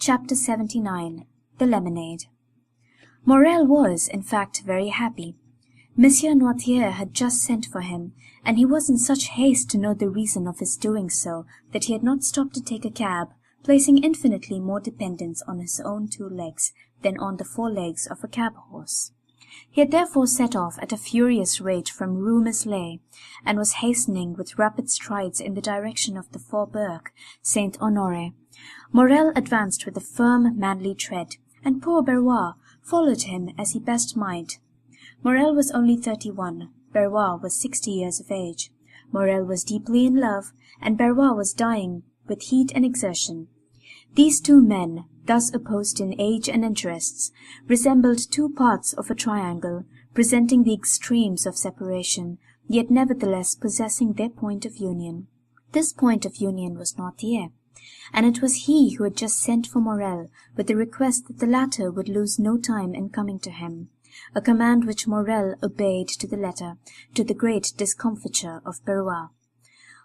Chapter 79. The Lemonade. Morrel was, in fact, very happy. Monsieur Noirtier had just sent for him, and he was in such haste to know the reason of his doing so that he had not stopped to take a cab, placing infinitely more dependence on his own 2 legs than on the 4 legs of a cab-horse. He had therefore set off at a furious rate from Rue Meslay, and was hastening with rapid strides in the direction of the Faubourg Saint-Honoré. Morrel advanced with a firm, manly tread, and poor Berroir followed him as he best might. Morrel was only 31, Berroir was 60 years of age. Morrel was deeply in love, and Berroir was dying with heat and exertion. These 2 men, thus opposed in age and interests, resembled 2 parts of a triangle, presenting the extremes of separation, yet nevertheless possessing their point of union. This point of union was Noirtier, and it was he who had just sent for Morrel with the request that the latter would lose no time in coming to him, a command which Morrel obeyed to the letter, to the great discomfiture of Berroir.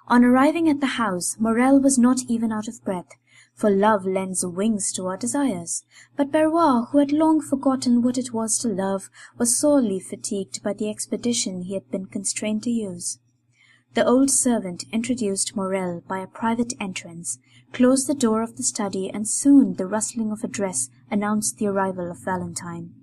On arriving at the house, Morrel was not even out of breath, for love lends wings to our desires, but Berroir, who had long forgotten what it was to love, was sorely fatigued by the expedition he had been constrained to use. The old servant introduced Morrel by a private entrance, closed the door of the study, and soon the rustling of a dress announced the arrival of Valentine.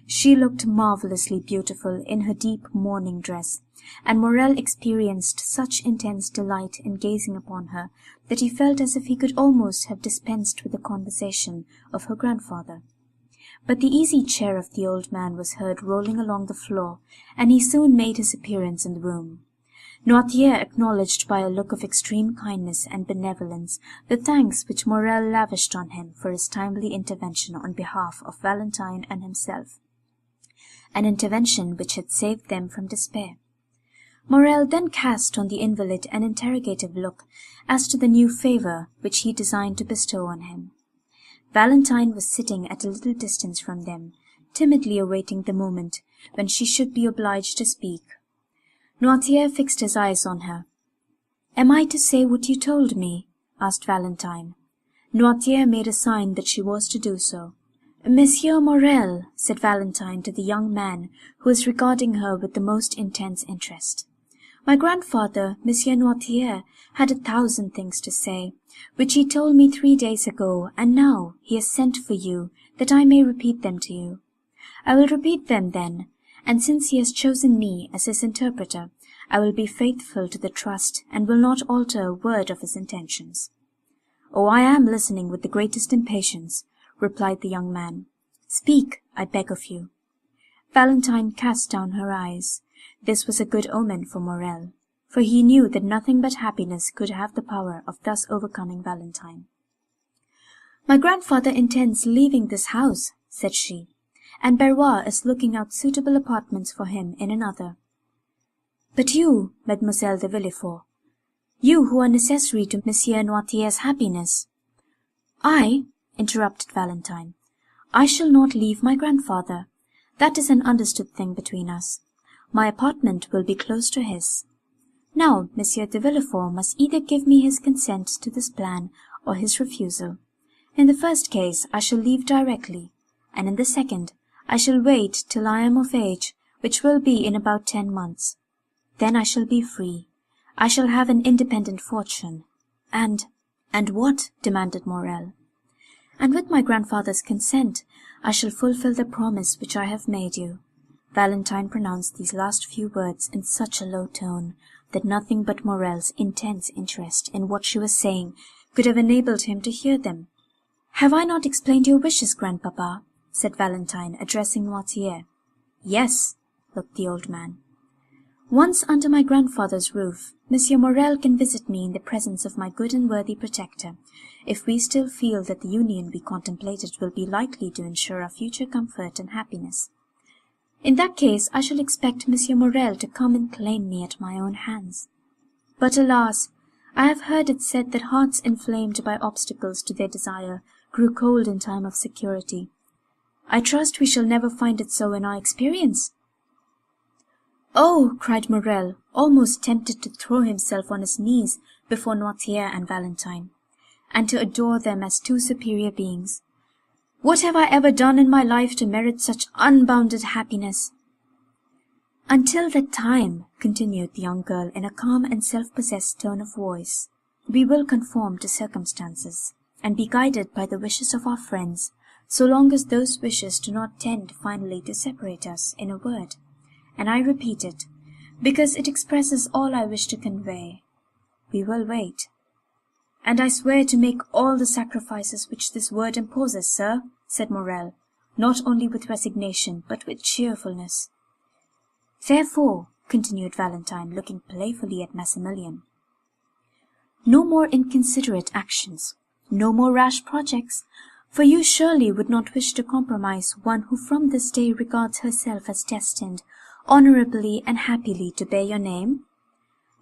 She looked marvellously beautiful in her deep mourning dress, and Morrel experienced such intense delight in gazing upon her that he felt as if he could almost have dispensed with the conversation of her grandfather. But the easy chair of the old man was heard rolling along the floor, and he soon made his appearance in the room. Noirtier acknowledged by a look of extreme kindness and benevolence the thanks which Morrel lavished on him for his timely intervention on behalf of Valentine and himself, an intervention which had saved them from despair. Morrel then cast on the invalid an interrogative look as to the new favour which he designed to bestow on him. Valentine was sitting at a little distance from them, timidly awaiting the moment when she should be obliged to speak. Noirtier fixed his eyes on her. "Am I to say what you told me?" asked Valentine. Noirtier made a sign that she was to do so. "Monsieur Morrel," said Valentine to the young man, who was regarding her with the most intense interest, "my grandfather, Monsieur Noirtier, had 1,000 things to say, which he told me 3 days ago, and now he has sent for you, that I may repeat them to you. I will repeat them then, and since he has chosen me as his interpreter, I will be faithful to the trust, and will not alter a word of his intentions." "Oh, I am listening with the greatest impatience," replied the young man. "Speak, I beg of you." Valentine cast down her eyes. This was a good omen for Morrel, for he knew that nothing but happiness could have the power of thus overcoming Valentine. "My grandfather intends leaving this house," said she, "and Berroir is looking out suitable apartments for him in another." "But you, Mademoiselle de Villefort, you who are necessary to Monsieur Noirtier's happiness—" "I," interrupted Valentine, "I shall not leave my grandfather. That is an understood thing between us. My apartment will be close to his. Now, Monsieur de Villefort must either give me his consent to this plan or his refusal. In the first case I shall leave directly, and in the second I shall wait till I am of age, which will be in about 10 months. Then I shall be free. I shall have an independent fortune. And what?" demanded Morrel. "And with my grandfather's consent, I shall fulfill the promise which I have made you." Valentine pronounced these last few words in such a low tone that nothing but Morrel's intense interest in what she was saying could have enabled him to hear them. "Have I not explained your wishes, grandpapa?" said Valentine, addressing Noirtier. "Yes," looked the old man. "Once under my grandfather's roof, Monsieur Morrel can visit me in the presence of my good and worthy protector, if we still feel that the union we contemplated will be likely to ensure our future comfort and happiness. In that case I shall expect Monsieur Morrel to come and claim me at my own hands. But alas, I have heard it said that hearts inflamed by obstacles to their desire grew cold in time of security. I trust we shall never find it so in our experience." "Oh!" cried Morrel, almost tempted to throw himself on his knees before Noirtier and Valentine. and to adore them as two superior beings. What have I ever done in my life to merit such unbounded happiness? Until that time, continued the young girl in a calm and self-possessed tone of voice, we will conform to circumstances, and be guided by the wishes of our friends, so long as those wishes do not tend finally to separate us, in a word. And I repeat it, because it expresses all I wish to convey. We will wait. And I swear to make all the sacrifices which this word imposes, sir, said Morel, not only with resignation, but with cheerfulness. Therefore, continued Valentine, looking playfully at Maximilian, no more inconsiderate actions, no more rash projects, for you surely would not wish to compromise one who from this day regards herself as destined, honourably and happily to bear your name?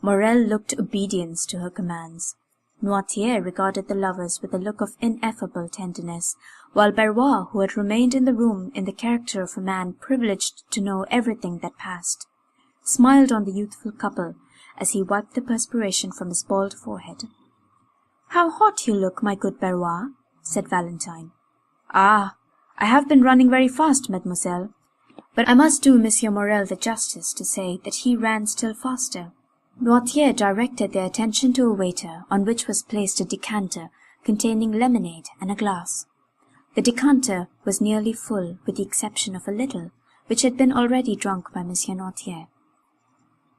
Morel looked obedience to her commands. Noirtier regarded the lovers with a look of ineffable tenderness, while Barbour, who had remained in the room in the character of a man privileged to know everything that passed, smiled on the youthful couple as he wiped the perspiration from his bald forehead. "How hot you look, my good Barbour," said Valentine. "Ah, I have been running very fast, mademoiselle, but I must do Monsieur Morel the justice to say that he ran still faster." Noirtier directed their attention to a waiter, on which was placed a decanter containing lemonade and a glass. The decanter was nearly full, with the exception of a little, which had been already drunk by Monsieur Noirtier.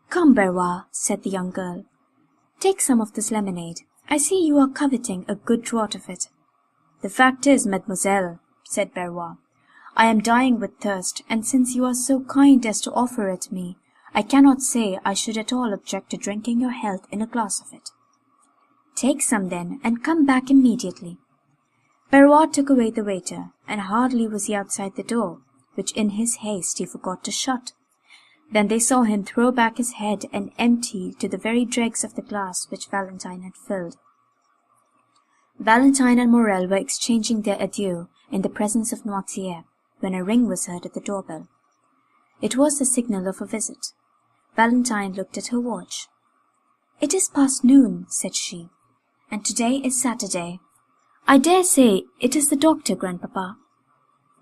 "Come, Barbour," said the young girl, "take some of this lemonade. I see you are coveting a good draught of it." "The fact is, mademoiselle," said Barbour, "I am dying with thirst, and since you are so kind as to offer it me, I cannot say I should at all object to drinking your health in a glass of it." "Take some, then, and come back immediately." Barbour took away the waiter, and hardly was he outside the door, which in his haste he forgot to shut, than they saw him throw back his head and empty to the very dregs of the glass which Valentine had filled. Valentine and Morel were exchanging their adieux in the presence of Noirtier, when a ring was heard at the door-bell. It was the signal of a visit. Valentine looked at her watch. "It is past noon," said she, "and to-day is Saturday. I dare say it is the doctor, grandpapa."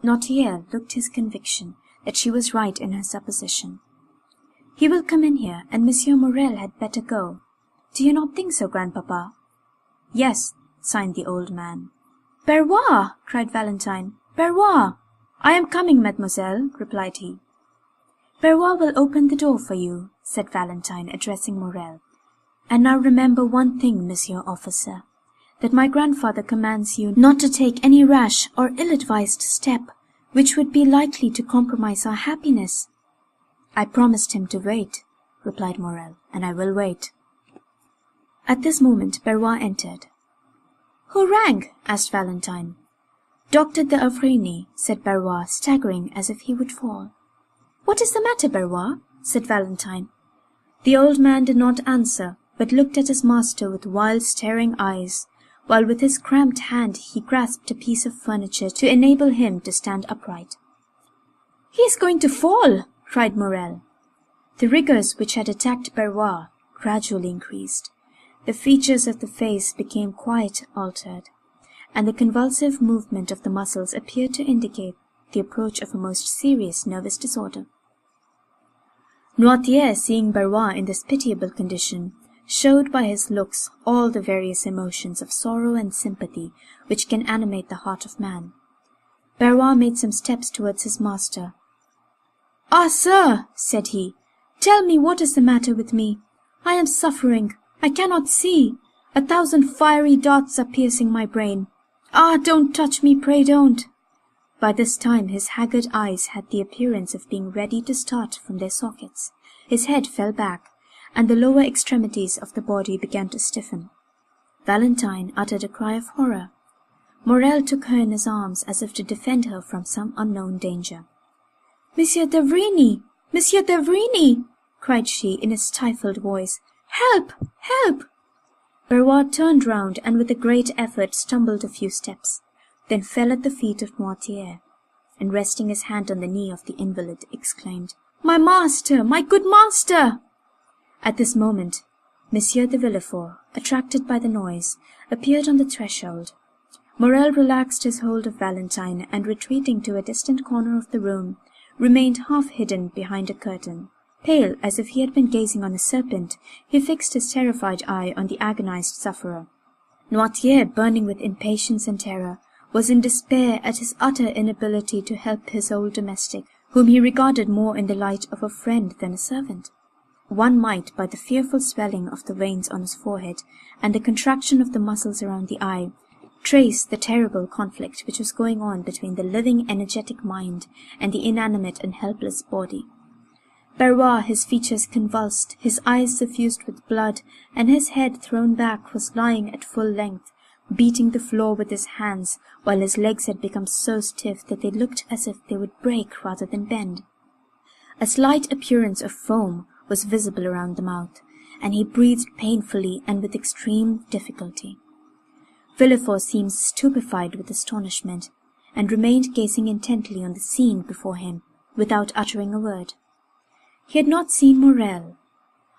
Noirtier looked his conviction that she was right in her supposition. "He will come in here, and Monsieur Morel had better go. Do you not think so, grandpapa?" "Yes," signed the old man. "Barbour!" cried Valentine. "Barbour!" "I am coming, mademoiselle," replied he. "Barbour will open the door for you," said Valentine, addressing Morel. "And now remember one thing, monsieur officer, that my grandfather commands you not to take any rash or ill-advised step which would be likely to compromise our happiness." "I promised him to wait," replied Morel, "and I will wait." At this moment Barbour entered. "Who rang?" asked Valentine. "Doctor d'Avrigny," said Barbour, staggering as if he would fall. "What is the matter, Barbour?" said Valentine. The old man did not answer, but looked at his master with wild staring eyes, while with his cramped hand he grasped a piece of furniture to enable him to stand upright. "He is going to fall!" cried Morel. The rigours which had attacked Barbour gradually increased. The features of the face became quite altered, and the convulsive movement of the muscles appeared to indicate the approach of a most serious nervous disorder. Noirtier, seeing Barbour in this pitiable condition, showed by his looks all the various emotions of sorrow and sympathy which can animate the heart of man. Barbour made some steps towards his master. "Ah, sir," said he, "tell me what is the matter with me. I am suffering. I cannot see. 1,000 fiery darts are piercing my brain. Ah, don't touch me, pray don't." By this time his haggard eyes had the appearance of being ready to start from their sockets. His head fell back, and the lower extremities of the body began to stiffen. Valentine uttered a cry of horror. Morel took her in his arms as if to defend her from some unknown danger. "Monsieur d'Avrigny! Monsieur d'Avrigny!" cried she in a stifled voice. "Help! Help!" Barbour turned round and with a great effort stumbled a few steps, then fell at the feet of Noirtier, and resting his hand on the knee of the invalid, exclaimed, "My master! My good master!" At this moment, Monsieur de Villefort, attracted by the noise, appeared on the threshold. Morel relaxed his hold of Valentine, and retreating to a distant corner of the room, remained half hidden behind a curtain. Pale, as if he had been gazing on a serpent, he fixed his terrified eye on the agonized sufferer. Noirtier, burning with impatience and terror, was in despair at his utter inability to help his old domestic, whom he regarded more in the light of a friend than a servant. One might, by the fearful swelling of the veins on his forehead and the contraction of the muscles around the eye, trace the terrible conflict which was going on between the living, energetic mind and the inanimate and helpless body. Barbour, his features convulsed, his eyes suffused with blood, and his head thrown back, was lying at full length, beating the floor with his hands, while his legs had become so stiff that they looked as if they would break rather than bend. A slight appearance of foam was visible around the mouth, and he breathed painfully and with extreme difficulty. Villefort seemed stupefied with astonishment, and remained gazing intently on the scene before him, without uttering a word. He had not seen Morel.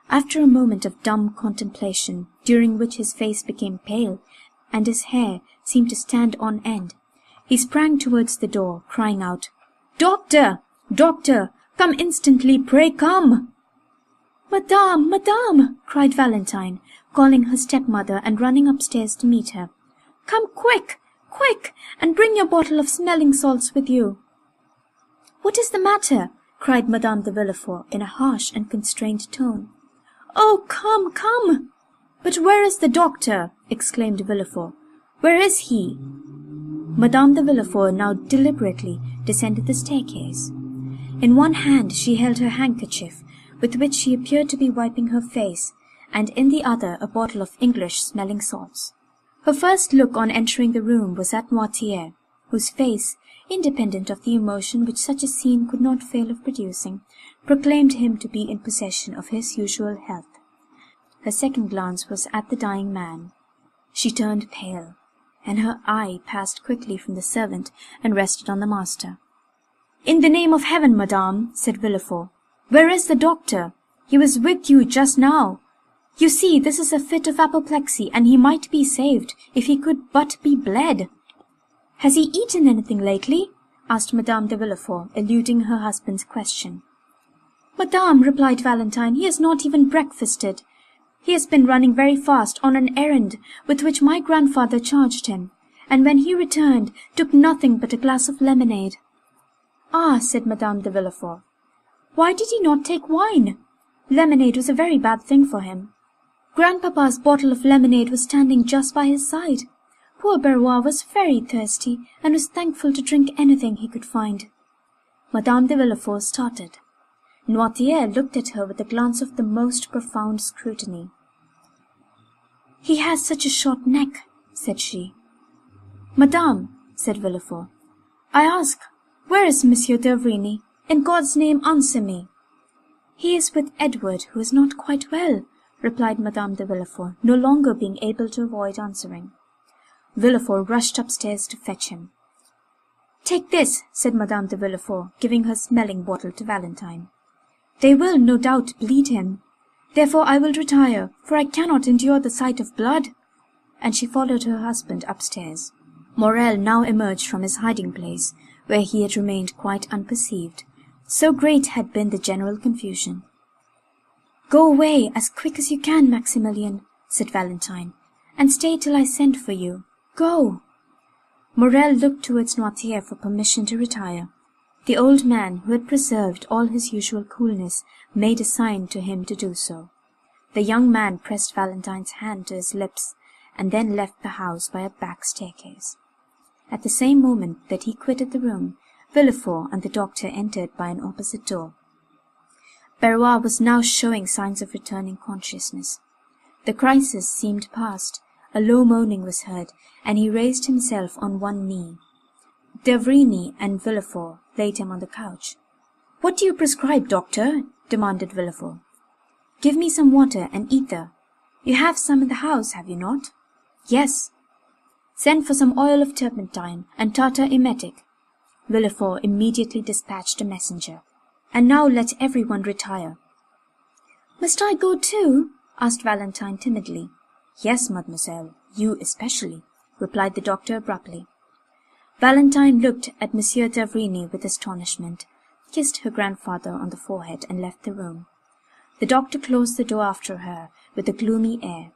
After a moment of dumb contemplation, during which his face became pale, and his hair seemed to stand on end, he sprang towards the door, crying out, "Doctor! Doctor! Come instantly, pray come!" "Madame! Madame!" cried Valentine, calling her stepmother and running upstairs to meet her. "Come quick! Quick! And bring your bottle of smelling salts with you." "What is the matter?" cried Madame de Villefort in a harsh and constrained tone. "Oh, come, come!" "But where is the doctor?" exclaimed Villefort. "Where is he?" Madame de Villefort now deliberately descended the staircase. In one hand she held her handkerchief, with which she appeared to be wiping her face, and in the other a bottle of English smelling salts. Her first look on entering the room was at Noirtier, whose face, independent of the emotion which such a scene could not fail of producing, proclaimed him to be in possession of his usual health. Her second glance was at the dying man. She turned pale, and her eye passed quickly from the servant and rested on the master. "In the name of heaven, madame," said Villefort, "where is the doctor? He was with you just now. You see, this is a fit of apoplexy, and he might be saved if he could but be bled." "Has he eaten anything lately?" asked Madame de Villefort, eluding her husband's question. "Madame," replied Valentine, "he has not even breakfasted. He has been running very fast on an errand with which my grandfather charged him, and when he returned took nothing but a glass of lemonade." "Ah," said Madame de Villefort, "why did he not take wine? Lemonade was a very bad thing for him. Grandpapa's bottle of lemonade was standing just by his side. Poor Barbour was very thirsty, and was thankful to drink anything he could find." Madame de Villefort started. Noirtier looked at her with a glance of the most profound scrutiny. "He has such a short neck," said she. "Madame," said Villefort, "I ask, where is Monsieur d'Avrigny? In God's name, answer me." "He is with Edward, who is not quite well," replied Madame de Villefort, no longer being able to avoid answering. Villefort rushed upstairs to fetch him. "Take this," said Madame de Villefort, giving her smelling bottle to Valentine. "They will, no doubt, bleed him. Therefore I will retire, for I cannot endure the sight of blood." And she followed her husband upstairs. Morel now emerged from his hiding-place, where he had remained quite unperceived. So great had been the general confusion. "Go away as quick as you can, Maximilian," said Valentine, "and stay till I send for you. Go." Morel looked towards Noirtier for permission to retire. The old man, who had preserved all his usual coolness, made a sign to him to do so. The young man pressed Valentine's hand to his lips, and then left the house by a back staircase. At the same moment that he quitted the room, Villefort and the doctor entered by an opposite door. Barbour was now showing signs of returning consciousness. The crisis seemed past. A low moaning was heard, and he raised himself on one knee. d'Avrigny and Villefort laid him on the couch. "What do you prescribe, doctor?" demanded Villefort. "Give me some water and ether. You have some in the house, have you not?" "Yes." "Send for some oil of turpentine and tartar emetic." Villefort immediately dispatched a messenger. "And now let everyone retire." "Must I go too?" asked Valentine timidly. "Yes, mademoiselle." You especially, replied the doctor abruptly. Valentine looked at Monsieur d'Avrigny with astonishment, kissed her grandfather on the forehead, and left the room. The doctor closed the door after her with a gloomy air.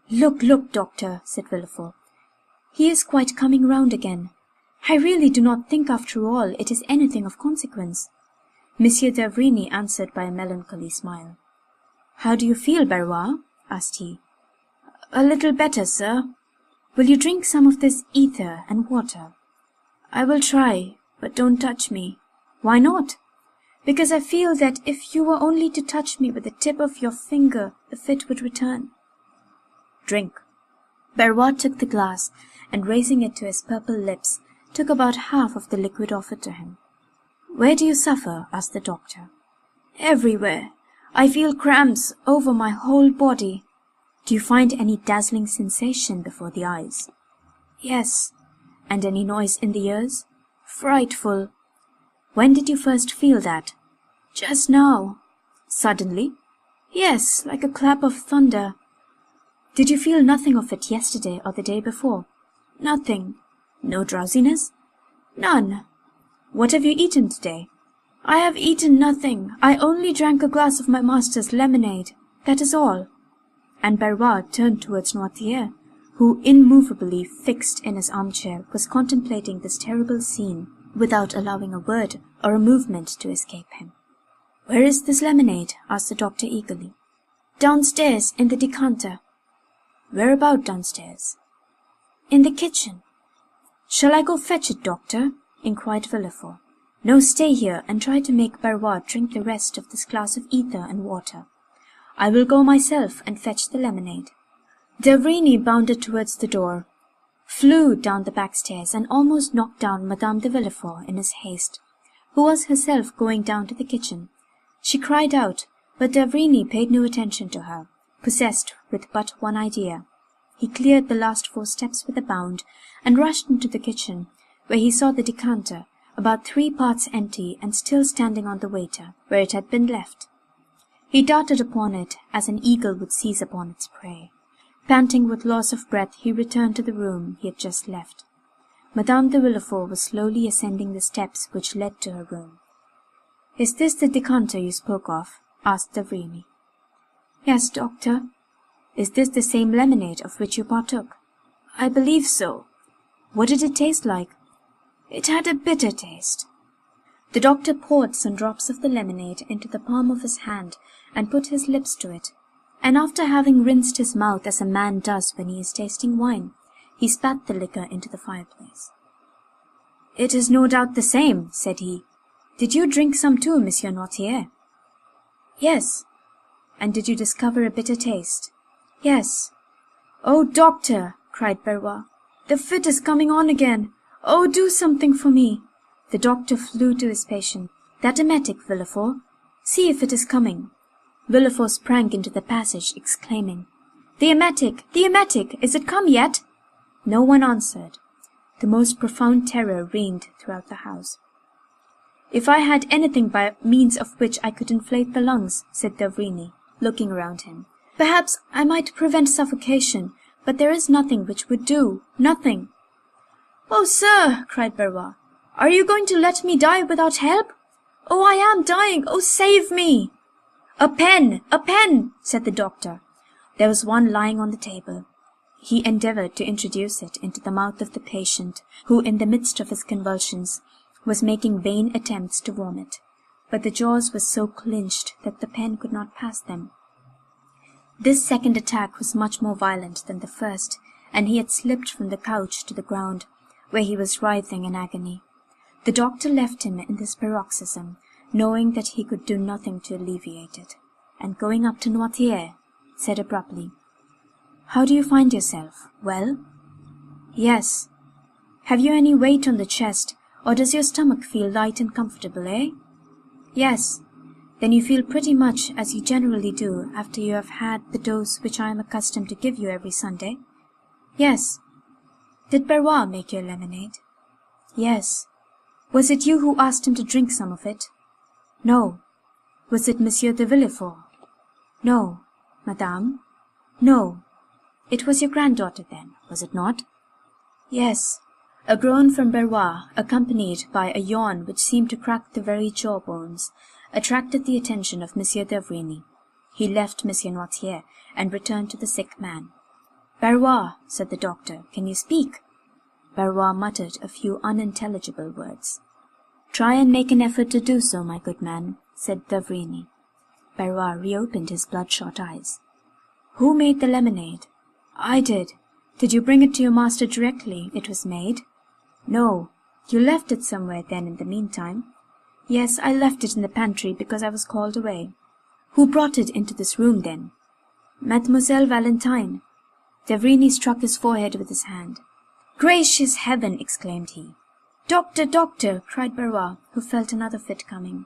Look, look, doctor, said Villefort. He is quite coming round again. I really do not think, after all, it is anything of consequence. Monsieur d'Avrigny answered by a melancholy smile. How do you feel, Barbour? asked he. A little better, sir. Will you drink some of this ether and water? I will try, but don't touch me. Why not? Because I feel that if you were only to touch me with the tip of your finger, the fit would return. Drink. Barbour took the glass, and raising it to his purple lips, took about half of the liquid offered to him. Where do you suffer? asked the doctor. Everywhere. I feel cramps over my whole body. Do you find any dazzling sensation before the eyes? Yes. And any noise in the ears? Frightful. When did you first feel that? Just now. Suddenly? Yes, like a clap of thunder. Did you feel nothing of it yesterday or the day before? Nothing. No drowsiness? None. What have you eaten today? I have eaten nothing. I only drank a glass of my master's lemonade. That is all. And Barbour turned towards Noirtier, who, immovably fixed in his armchair, was contemplating this terrible scene without allowing a word or a movement to escape him. Where is this lemonade? asked the doctor eagerly. Downstairs, in the decanter. Where about downstairs? In the kitchen. Shall I go fetch it, doctor? inquired Villefort. No, stay here, and try to make Barbour drink the rest of this glass of ether and water. I will go myself and fetch the lemonade. d'Avrigny bounded towards the door, flew down the back stairs, and almost knocked down Madame de Villefort in his haste, who was herself going down to the kitchen. She cried out, but d'Avrigny paid no attention to her, possessed with but one idea. He cleared the last 4 steps with a bound, and rushed into the kitchen, where he saw the decanter, about 3 parts empty and still standing on the waiter, where it had been left. He darted upon it as an eagle would seize upon its prey. Panting with loss of breath, he returned to the room he had just left. Madame de Villefort was slowly ascending the steps which led to her room. Is this the decanter you spoke of? asked d'Avrigny. Yes, doctor. Is this the same lemonade of which you partook? I believe so. What did it taste like? It had a bitter taste. The doctor poured some drops of the lemonade into the palm of his hand and put his lips to it, and after having rinsed his mouth as a man does when he is tasting wine, he spat the liquor into the fireplace. It is no doubt the same, said he. Did you drink some too, Monsieur Noirtier? Yes. And did you discover a bitter taste? Yes. Oh, doctor, cried Barbour, the fit is coming on again. Oh, do something for me. The doctor flew to his patient. That emetic, Villefort. See if it is coming. Villefort sprang into the passage, exclaiming, The emetic! The emetic! Is it come yet? No one answered. The most profound terror reigned throughout the house. If I had anything by means of which I could inflate the lungs, said d'Avrigny, looking around him, perhaps I might prevent suffocation, but there is nothing which would do, nothing. Oh, sir, cried Barbour, are you going to let me die without help? Oh, I am dying! Oh, save me! A pen! A pen! said the doctor. There was one lying on the table. He endeavoured to introduce it into the mouth of the patient, who, in the midst of his convulsions, was making vain attempts to vomit, but the jaws were so clinched that the pen could not pass them. This second attack was much more violent than the first, and he had slipped from the couch to the ground, where he was writhing in agony. The doctor left him in this paroxysm, knowing that he could do nothing to alleviate it, and going up to Noirtier, said abruptly, How do you find yourself? Well? Yes. Have you any weight on the chest, or does your stomach feel light and comfortable, eh? Yes. Then you feel pretty much as you generally do after you have had the dose which I am accustomed to give you every Sunday? Yes. Did Barbour make your lemonade? Yes. Was it you who asked him to drink some of it? No. Was it Monsieur de Villefort? No. Madame? No. It was your granddaughter, then, was it not? Yes. A groan from Barbour, accompanied by a yawn which seemed to crack the very jaw-bones, attracted the attention of Monsieur d'Avrigny. He left Monsieur Noirtier and returned to the sick man. "Barbour," said the doctor, "can you speak?" Barbour muttered a few unintelligible words. "Try and make an effort to do so, my good man," said d'Avrigny. Barbour reopened his bloodshot eyes. "Who made the lemonade?" "I did." "Did you bring it to your master directly it was made?" "No." "You left it somewhere, then, in the meantime?" "Yes, I left it in the pantry because I was called away." "Who brought it into this room, then?" "Mademoiselle Valentine." d'Avrigny struck his forehead with his hand. "Gracious heaven!" exclaimed he. "Doctor, doctor!" cried Barbour, who felt another fit coming.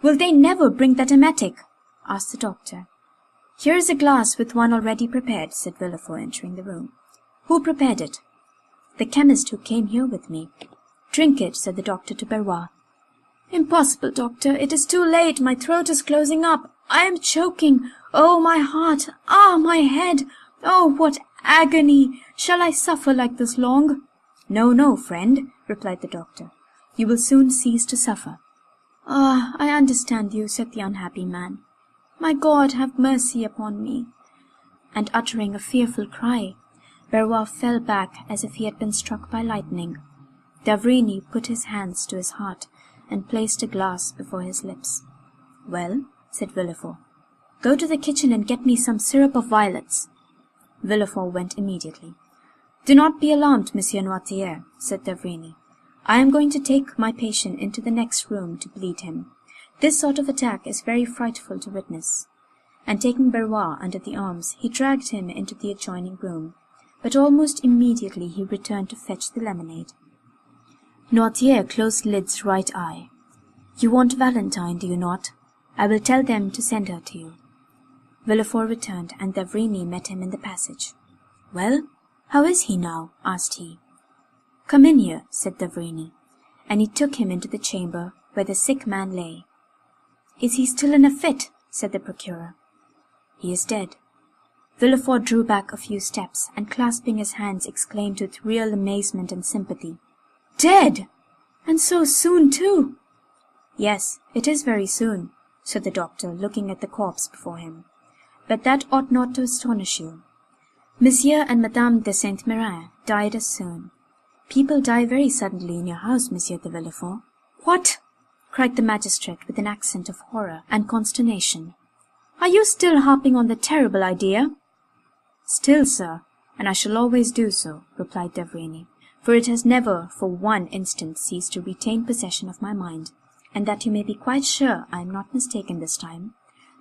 "Will they never bring that emetic?" asked the doctor. "Here is a glass with one already prepared," said Villefort, entering the room. "Who prepared it?" "The chemist who came here with me." "Drink it," said the doctor to Barbour. "Impossible, doctor. It is too late. My throat is closing up. I am choking. Oh, my heart! Ah, my head! Oh, what agony! Shall I suffer like this long?" "No, no, friend," replied the doctor. "You will soon cease to suffer." "Ah, I understand you," said the unhappy man. "My God, have mercy upon me!" And uttering a fearful cry, Barbour fell back as if he had been struck by lightning. d'Avrigny put his hands to his heart and placed a glass before his lips. "Well," said Villefort, "go to the kitchen and get me some syrup of violets." Villefort went immediately. "Do not be alarmed, Monsieur Noirtier," said d'Avrigny. "I am going to take my patient into the next room to bleed him. This sort of attack is very frightful to witness." And taking Barbour under the arms, he dragged him into the adjoining room, but almost immediately he returned to fetch the lemonade. Noirtier closed Lid's right eye. "You want Valentine, do you not? I will tell them to send her to you." Villefort returned, and d'Avrigny met him in the passage. "Well, how is he now?" asked he. "Come in here," said d'Avrigny, and he took him into the chamber where the sick man lay. "Is he still in a fit?" said the procureur. "He is dead." Villefort drew back a few steps, and clasping his hands exclaimed with real amazement and sympathy, "Dead! And so soon, too!" "Yes, it is very soon," said the doctor, looking at the corpse before him. "But that ought not to astonish you. Monsieur and Madame de Saint-Méran died as soon. People die very suddenly in your house, Monsieur de Villefort." "What?" cried the magistrate with an accent of horror and consternation. "Are you still harping on the terrible idea?" "Still, sir, and I shall always do so," replied d'Avrigny, "for it has never for one instant ceased to retain possession of my mind, and that you may be quite sure I am not mistaken this time.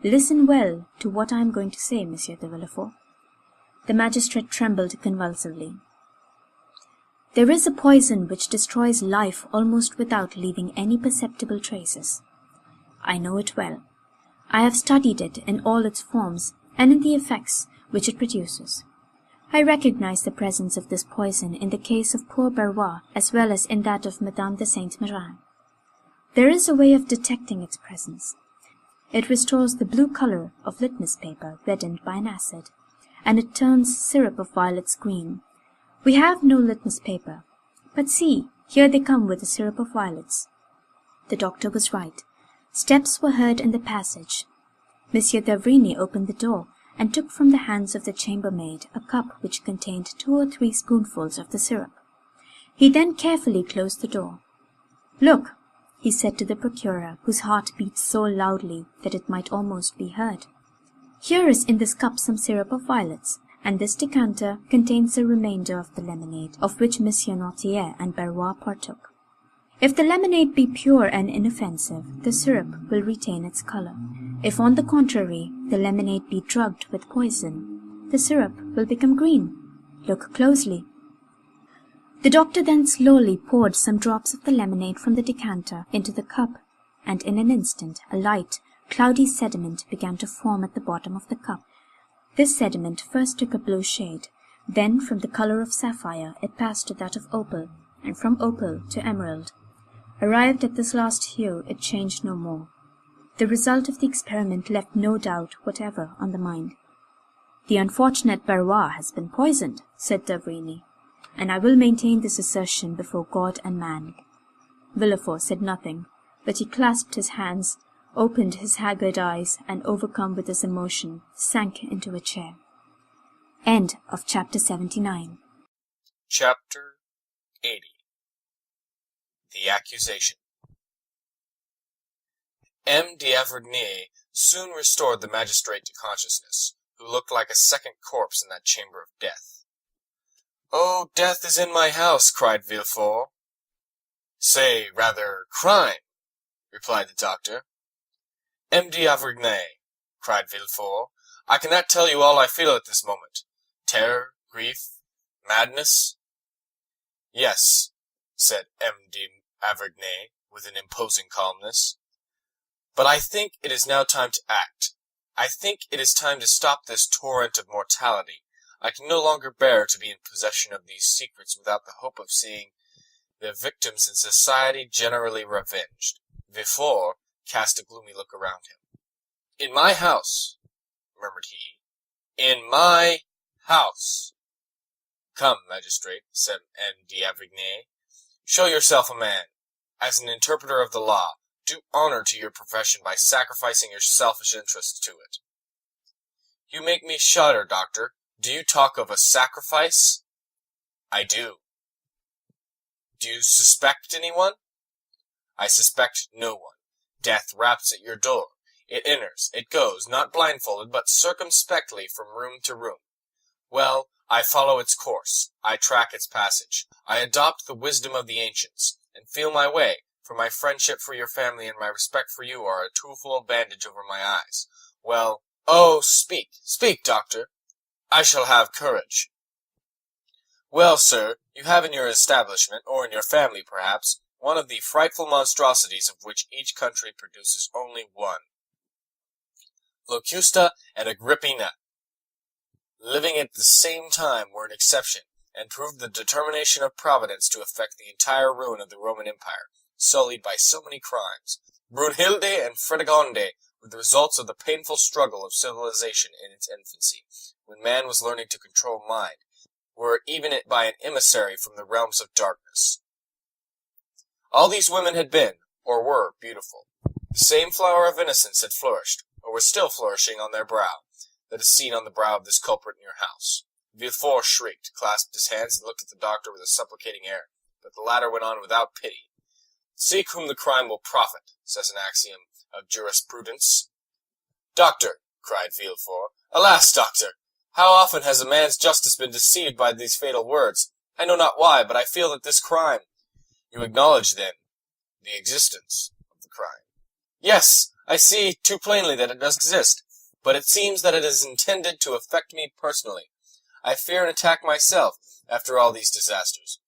Listen well to what I am going to say, Monsieur de Villefort." The magistrate trembled convulsively. "There is a poison which destroys life almost without leaving any perceptible traces. I know it well. I have studied it in all its forms and in the effects which it produces. I recognize the presence of this poison in the case of poor Barbour as well as in that of Madame de Saint-Méran. There is a way of detecting its presence. It restores the blue color of litmus paper reddened by an acid, and it turns syrup of violets green. We have no litmus paper, but see, here they come with the syrup of violets." The doctor was right. Steps were heard in the passage. Monsieur d'Avrigny opened the door, and took from the hands of the chambermaid a cup which contained 2 or 3 spoonfuls of the syrup. He then carefully closed the door. "Look," he said to the procureur, whose heart beat so loudly that it might almost be heard. "Here is in this cup some syrup of violets, and this decanter contains the remainder of the lemonade, of which Monsieur Noirtier and Barbour partook. If the lemonade be pure and inoffensive, the syrup will retain its color. If, on the contrary, the lemonade be drugged with poison, the syrup will become green. Look closely." The doctor then slowly poured some drops of the lemonade from the decanter into the cup, and in an instant a light, cloudy sediment began to form at the bottom of the cup. This sediment first took a blue shade, then from the color of sapphire it passed to that of opal, and from opal to emerald. Arrived at this last hue, it changed no more. The result of the experiment left no doubt whatever on the mind. "The unfortunate Barbour has been poisoned," said d'Avrigny, "and I will maintain this assertion before God and man." Villefort said nothing, but he clasped his hands, opened his haggard eyes, and, overcome with his emotion, sank into a chair. End of chapter 79. Chapter 80. The Accusation. M. d'Avrigny soon restored the magistrate to consciousness, who looked like a second corpse in that chamber of death. "Oh, death is in my house," cried Villefort. "Say, rather, crime," replied the doctor. "M. d'Avrigny," cried Villefort, "I cannot tell you all I feel at this moment. Terror, grief, madness." "Yes," said M. d'Avrigny, with an imposing calmness, "but I think it is now time to act. I think it is time to stop this torrent of mortality. I can no longer bear to be in possession of these secrets without the hope of seeing their victims in society generally revenged." Villefort cast a gloomy look around him. "In my house," murmured he, "in my house." "Come, magistrate," said M. d'Avrigny, "show yourself a man. As an interpreter of the law, do honor to your profession by sacrificing your selfish interests to it." "You make me shudder, doctor. Do you talk of a sacrifice?" "I do." "Do you suspect anyone?" "I suspect no one. Death raps at your door. It enters, it goes, not blindfolded, but circumspectly from room to room. Well, I follow its course. I track its passage. I adopt the wisdom of the ancients, and feel my way, for my friendship for your family and my respect for you are a twofold bandage over my eyes. Well, oh, speak, speak, doctor. I shall have courage." "Well, sir, you have in your establishment, or in your family, perhaps, one of the frightful monstrosities of which each country produces only one. Locusta and Agrippina, living at the same time, were an exception, and proved the determination of Providence to effect the entire ruin of the Roman Empire, sullied by so many crimes. Brunhilde and Fredegonde were the results of the painful struggle of civilization in its infancy, when man was learning to control mind, were even it by an emissary from the realms of darkness. All these women had been, or were, beautiful. The same flower of innocence had flourished, or was still flourishing on their brow, that is seen on the brow of this culprit in your house." Villefort shrieked, clasped his hands, and looked at the doctor with a supplicating air, but the latter went on without pity. "Seek whom the crime will profit," says an axiom of jurisprudence. "Doctor," cried Villefort, "alas, doctor, how often has a man's justice been deceived by these fatal words? I know not why, but I feel that this crime—" "You acknowledge, then, the existence of the crime?" "Yes, I see too plainly that it does exist, but it seems that it is intended to affect me personally. I fear an attack myself, after all these disasters."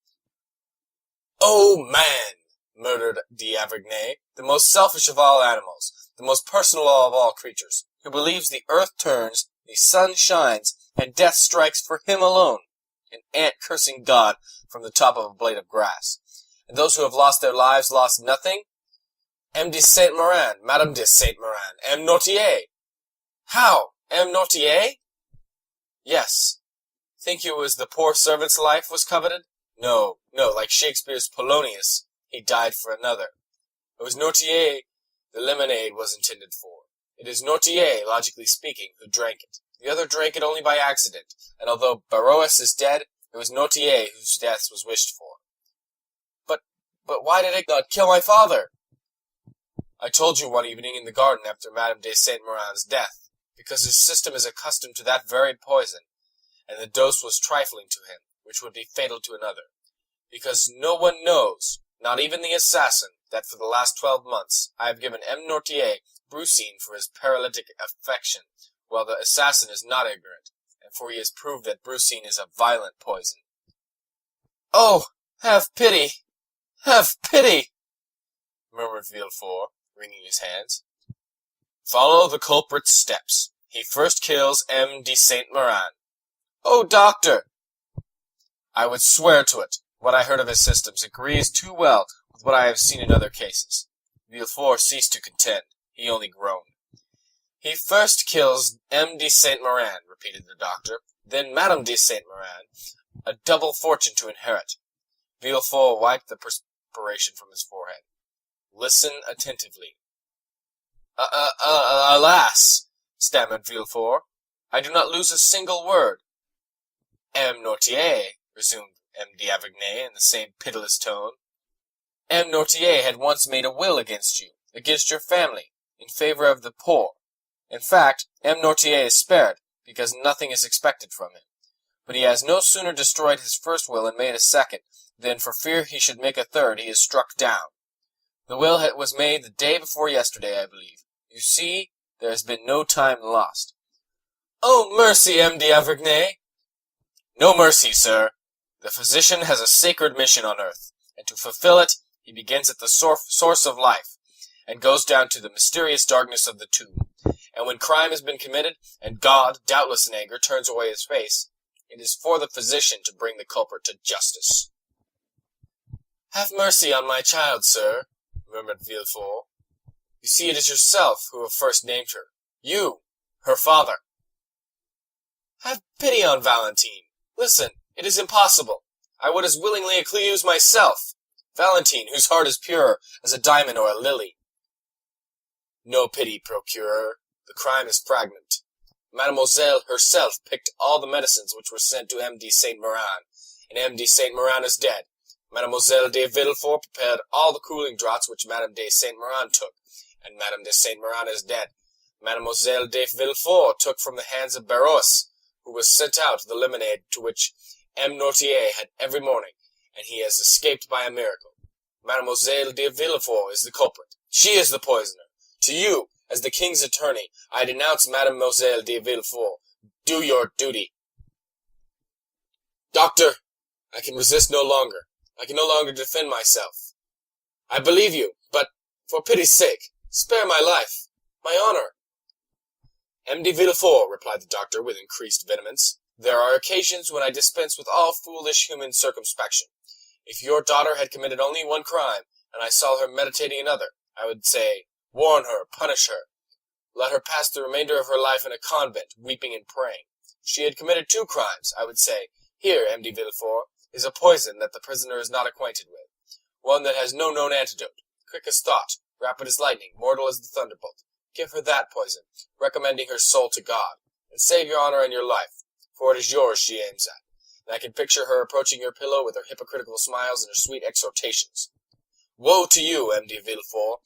"Oh, man!" murmured d'Avrigny, "the most selfish of all animals, the most personal of all creatures, who believes the earth turns, the sun shines, and death strikes for him alone, an ant cursing God from the top of a blade of grass. And those who have lost their lives lost nothing? M. de Saint-Méran, Madame de Saint-Méran, M. Noirtier." "How? M. Noirtier?" "Yes. Think you it was the poor servant's life was coveted? No, no, like Shakespeare's Polonius, he died for another. It was Noirtier the lemonade was intended for. It is Noirtier, logically speaking, who drank it. The other drank it only by accident, and although Barrois is dead, it was Noirtier whose death was wished for." But why did it not kill my father?" "I told you one evening in the garden after Madame de Saint-Méran's death, because his system is accustomed to that very poison, and the dose was trifling to him, which would be fatal to another. Because no one knows, not even the assassin, that for the last 12 months I have given M. Noirtier brucine for his paralytic affection, while the assassin is not ignorant, and for he has proved that brucine is a violent poison." "Oh, have pity! Have pity!" murmured Villefort, wringing his hands. "Follow the culprit's steps. He first kills M. de Saint-Méran." "Oh, doctor!" "I would swear to it. What I heard of his systems agrees too well with what I have seen in other cases." Villefort ceased to contend. He only groaned. He first kills M. de Saint-Méran, repeated the doctor, then Madame de Saint-Méran, a double fortune to inherit. Villefort wiped the perspiration from his forehead. Listen attentively. Alas, stammered Villefort, I do not lose a single word. M. Noirtier, resumed M. d'Avergnay in the same pitiless tone, M. Noirtier had once made a will against you, against your family, in favor of the poor. In fact, M. Noirtier is spared, because nothing is expected from him. But he has no sooner destroyed his first will and made a second, than for fear he should make a third, he is struck down. The will was made the day before yesterday, I believe. You see, there has been no time lost. Oh, mercy, M. d'Avergnay! No mercy, sir. The physician has a sacred mission on earth, and to fulfill it, he begins at the source of life, and goes down to the mysterious darkness of the tomb. And when crime has been committed, and God, doubtless in anger, turns away his face, it is for the physician to bring the culprit to justice. Have mercy on my child, sir, murmured Villefort. You see, it is yourself who have first named her. You, her father. Have pity on Valentine. Listen, it is impossible. I would as willingly accuse myself. Valentine, whose heart is pure as a diamond or a lily. No pity, procureur. The crime is fragrant. Mademoiselle herself picked all the medicines which were sent to M. de Saint-Méran, and M. de Saint-Méran is dead. Mademoiselle de Villefort prepared all the cooling draughts which Madame de Saint-Méran took, and Madame de Saint-Méran is dead. Mademoiselle de Villefort took from the hands of Bruss, who was sent out the lemonade to which M. Noirtier had every morning, and he has escaped by a miracle. Mademoiselle de Villefort is the culprit. She is the poisoner. To you, as the king's attorney, I denounce Mademoiselle de Villefort. Do your duty. Doctor, I can resist no longer. I can no longer defend myself. I believe you, but, for pity's sake, spare my life, my honor. M. de Villefort, replied the doctor with increased vehemence, there are occasions when I dispense with all foolish human circumspection. If your daughter had committed only one crime, and I saw her meditating another, I would say, warn her, punish her. Let her pass the remainder of her life in a convent, weeping and praying. If she had committed two crimes, I would say, here, M. de Villefort, is a poison that the prisoner is not acquainted with, one that has no known antidote, quick as thought, rapid as lightning, mortal as the thunderbolt. Give her that poison, recommending her soul to God, and save your honor and your life, for it is yours she aims at, and I can picture her approaching your pillow with her hypocritical smiles and her sweet exhortations. Woe to you, M. de Villefort,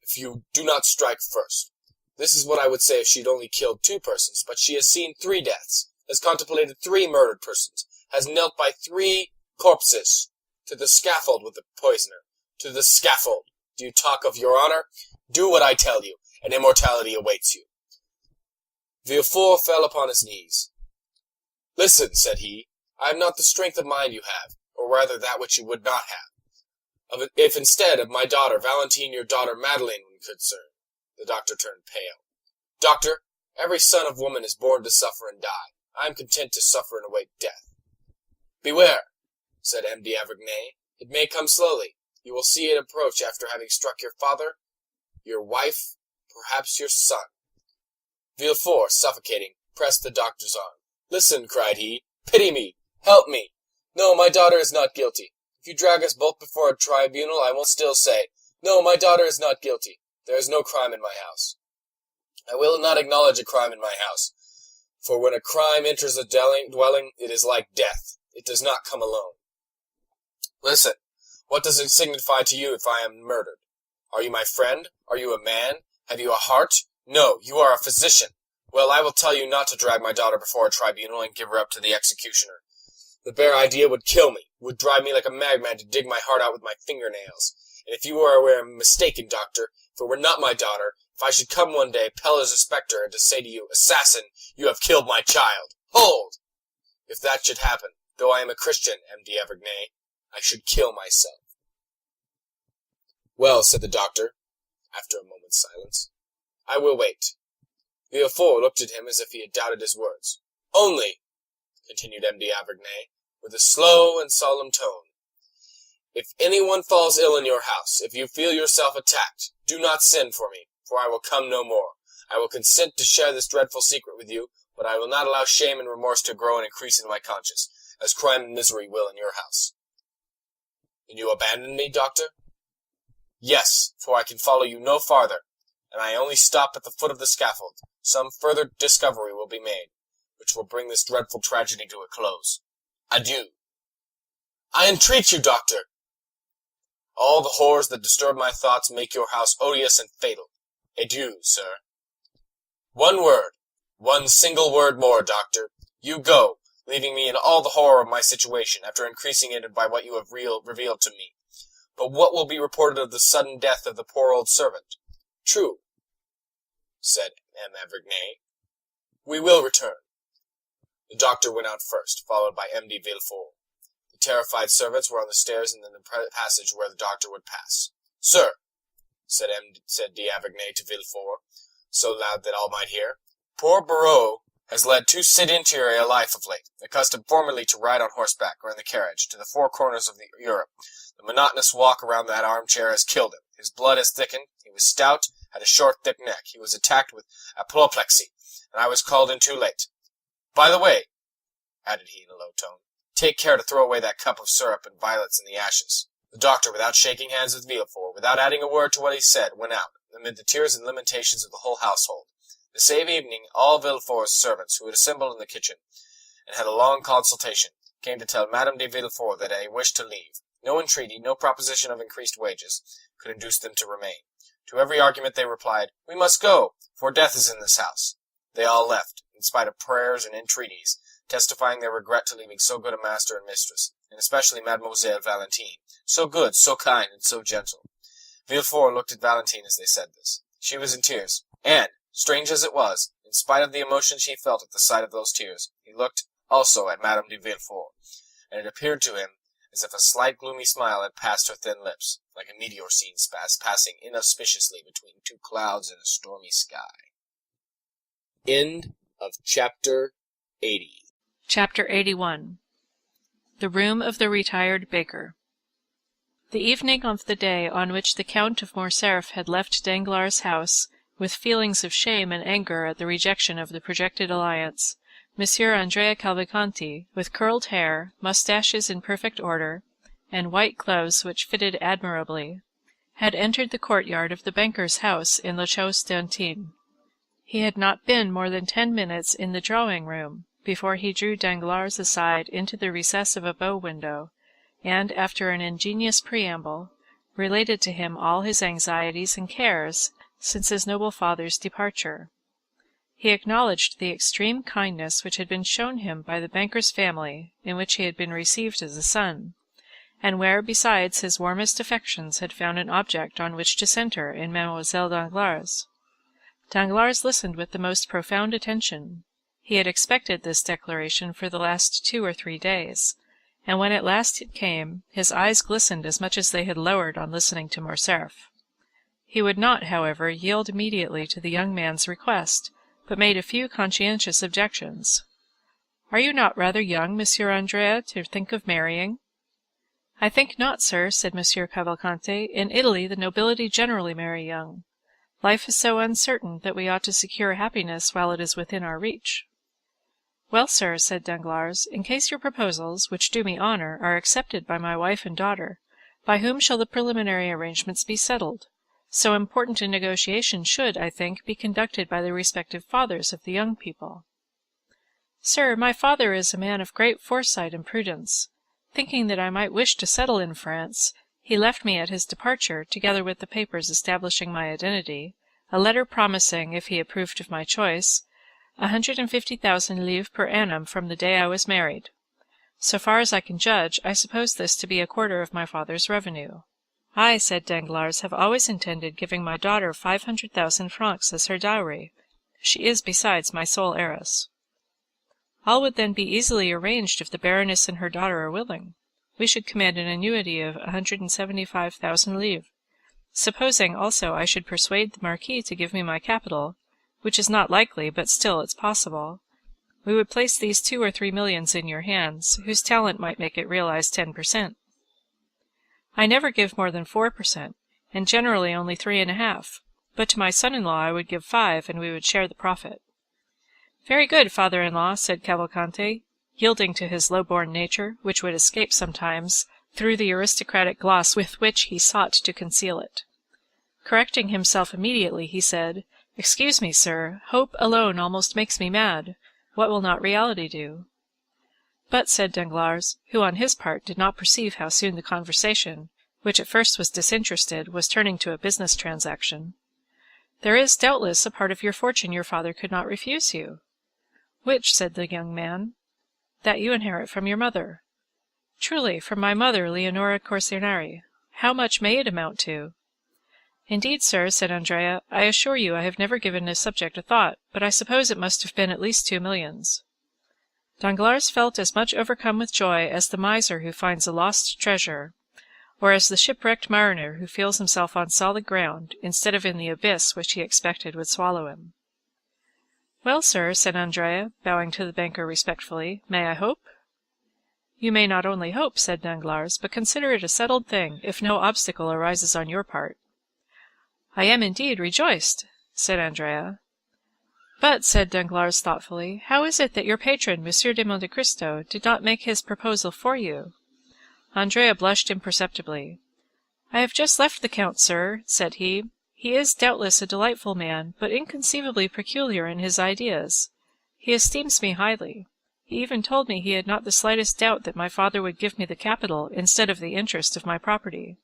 if you do not strike first. This is what I would say if she had only killed two persons, but she has seen 3 deaths, has contemplated 3 murdered persons, has knelt by 3 corpses. To the scaffold with the poisoner. To the scaffold. Do you talk of your honor? Do what I tell you, and immortality awaits you. Villefort fell upon his knees. Listen, said he, I have not the strength of mind you have, or rather that which you would not have. If instead of my daughter Valentine your daughter Madeleine were concerned. The doctor turned pale. Doctor, every son of woman is born to suffer and die. I am content to suffer and await death. Beware, said M. d'Avergnay. It may come slowly. You will see it approach after having struck your father, your wife, perhaps your son. Villefort, suffocating, pressed the doctor's arm. Listen, cried he. Pity me. Help me. No, my daughter is not guilty. If you drag us both before a tribunal, I will still say, no, my daughter is not guilty. There is no crime in my house. I will not acknowledge a crime in my house, for when a crime enters a dwelling, it is like death. It does not come alone. Listen, what does it signify to you if I am murdered? Are you my friend? Are you a man? Have you a heart? No, you are a physician. Well, I will tell you not to drag my daughter before a tribunal and give her up to the executioner. The bare idea would kill me, would drive me like a madman to dig my heart out with my fingernails. And if you were mistaken, doctor, if it were not my daughter, if I should come one day, pale as a spectre, and to say to you, Assassin, you have killed my child. Hold! If that should happen, though I am a Christian, M. d'Avergnay, I should kill myself. Well, said the doctor, after a moment's silence, I will wait. Villefort looked at him as if he had doubted his words. Only, continued M. d'Avergnay, with a slow and solemn tone, if anyone falls ill in your house, if you feel yourself attacked, do not send for me, for I will come no more. I will consent to share this dreadful secret with you, but I will not allow shame and remorse to grow and increase in my conscience, as crime and misery will in your house." "And you abandon me, doctor?" "Yes, for I can follow you no farther, and I only stop at the foot of the scaffold. Some further discovery will be made, which will bring this dreadful tragedy to a close. Adieu." "I entreat you, doctor." "All the horrors that disturb my thoughts make your house odious and fatal. Adieu, sir." One single word more, doctor. You go, leaving me in all the horror of my situation, after increasing it by what you have revealed to me. But what will be reported of the sudden death of the poor old servant?" "True," said M. Avrigny. "We will return." The doctor went out first, followed by M. de Villefort. The terrified servants were on the stairs and in the passage where the doctor would pass. "Sir," said de Avrigny to Villefort, so loud that all might hear, "poor Barbour has led too sedentary a life of late. Accustomed formerly to ride on horseback or in the carriage to the four corners of Europe, the monotonous walk around that armchair has killed him. His blood has thickened. He was stout, had a short, thick neck. He was attacked with apoplexy, and I was called in too late. By the way," added he in a low tone, "take care to throw away that cup of syrup and violets in the ashes." The doctor, without shaking hands with Villefort, without adding a word to what he said, went out, amid the tears and lamentations of the whole household. The same evening, all Villefort's servants, who had assembled in the kitchen, and had a long consultation, came to tell Madame de Villefort that they wished to leave. No entreaty, no proposition of increased wages, could induce them to remain. To every argument they replied, "We must go, for death is in this house." They all left, in spite of prayers and entreaties, testifying their regret to leaving so good a master and mistress, and especially Mademoiselle Valentine, so good, so kind, and so gentle. Villefort looked at Valentine as they said this. She was in tears, and, strange as it was, in spite of the emotion she felt at the sight of those tears, he looked also at Madame de Villefort, and it appeared to him as if a slight gloomy smile had passed her thin lips, like a meteor seen passing inauspiciously between two clouds in a stormy sky. End of Chapter 80. Chapter 81. The Room of the Retired Baker. The evening of the day on which the Count of Morcerf had left Danglars' house, with feelings of shame and anger at the rejection of the projected alliance, Monsieur Andrea Cavalcanti, with curled hair, moustaches in perfect order, and white gloves which fitted admirably, had entered the courtyard of the banker's house in the Chausse d'Antin. He had not been more than 10 minutes in the drawing-room before he drew Danglars aside into the recess of a bow-window, and, after an ingenious preamble, related to him all his anxieties and cares since his noble father's departure. He acknowledged the extreme kindness which had been shown him by the banker's family, in which he had been received as a son, and where, besides, his warmest affections had found an object on which to centre in Mademoiselle Danglars. Danglars listened with the most profound attention. He had expected this declaration for the last 2 or 3 days, and when at last it came, his eyes glistened as much as they had lowered on listening to Morcerf. He would not, however, yield immediately to the young man's request, but made a few conscientious objections. "Are you not rather young, Monsieur Andrea, to think of marrying?" "I think not, sir," said Monsieur Cavalcanti. "In Italy the nobility generally marry young. Life is so uncertain that we ought to secure happiness while it is within our reach." "Well, sir," said Danglars, "in case your proposals, which do me honor, are accepted by my wife and daughter, by whom shall the preliminary arrangements be settled? So important a negotiation should, I think, be conducted by the respective fathers of the young people." "Sir, my father is a man of great foresight and prudence. Thinking that I might wish to settle in France, he left me at his departure, together with the papers establishing my identity, a letter promising, if he approved of my choice, 150,000 livres per annum from the day I was married. So far as I can judge, I suppose this to be a quarter of my father's revenue. I, said Danglars, have always intended giving my daughter 500,000 francs as her dowry. She is, besides, my sole heiress. All would then be easily arranged if the Baroness and her daughter are willing. We should command an annuity of 175,000 livres. Supposing, also, I should persuade the Marquis to give me my capital, which is not likely, but still it's possible, we would place these 2 or 3 millions in your hands, whose talent might make it realize 10%. I never give more than 4%, and generally only 3.5. but to my son-in-law I would give 5, and we would share the profit. Very good, father-in-law, said Cavalcanti, yielding to his low-born nature, which would escape sometimes through the aristocratic gloss with which he sought to conceal it. Correcting himself immediately, he said, Excuse me, sir, hope alone almost makes me mad. What will not reality do? But, said Danglars, who on his part did not perceive how soon the conversation, which at first was disinterested, was turning to a business transaction, there is doubtless a part of your fortune your father could not refuse you. Which, said the young man, that you inherit from your mother. Truly, from my mother, Leonora Corsinari. How much may it amount to? Indeed, sir, said Andrea, I assure you I have never given this subject a thought, but I suppose it must have been at least 2 millions. Danglars felt as much overcome with joy as the miser who finds a lost treasure, or as the shipwrecked mariner who feels himself on solid ground, instead of in the abyss which he expected would swallow him. Well, sir, said Andrea, bowing to the banker respectfully, may I hope? You may not only hope, said Danglars, but consider it a settled thing, if no obstacle arises on your part. I am indeed rejoiced, said Andrea. But, said Danglars thoughtfully, how is it that your patron, Monsieur de Monte Cristo, did not make his proposal for you? Andrea blushed imperceptibly. I have just left the count, sir, said he. He is doubtless a delightful man, but inconceivably peculiar in his ideas. He esteems me highly. He even told me he had not the slightest doubt that my father would give me the capital instead of the interest of my property.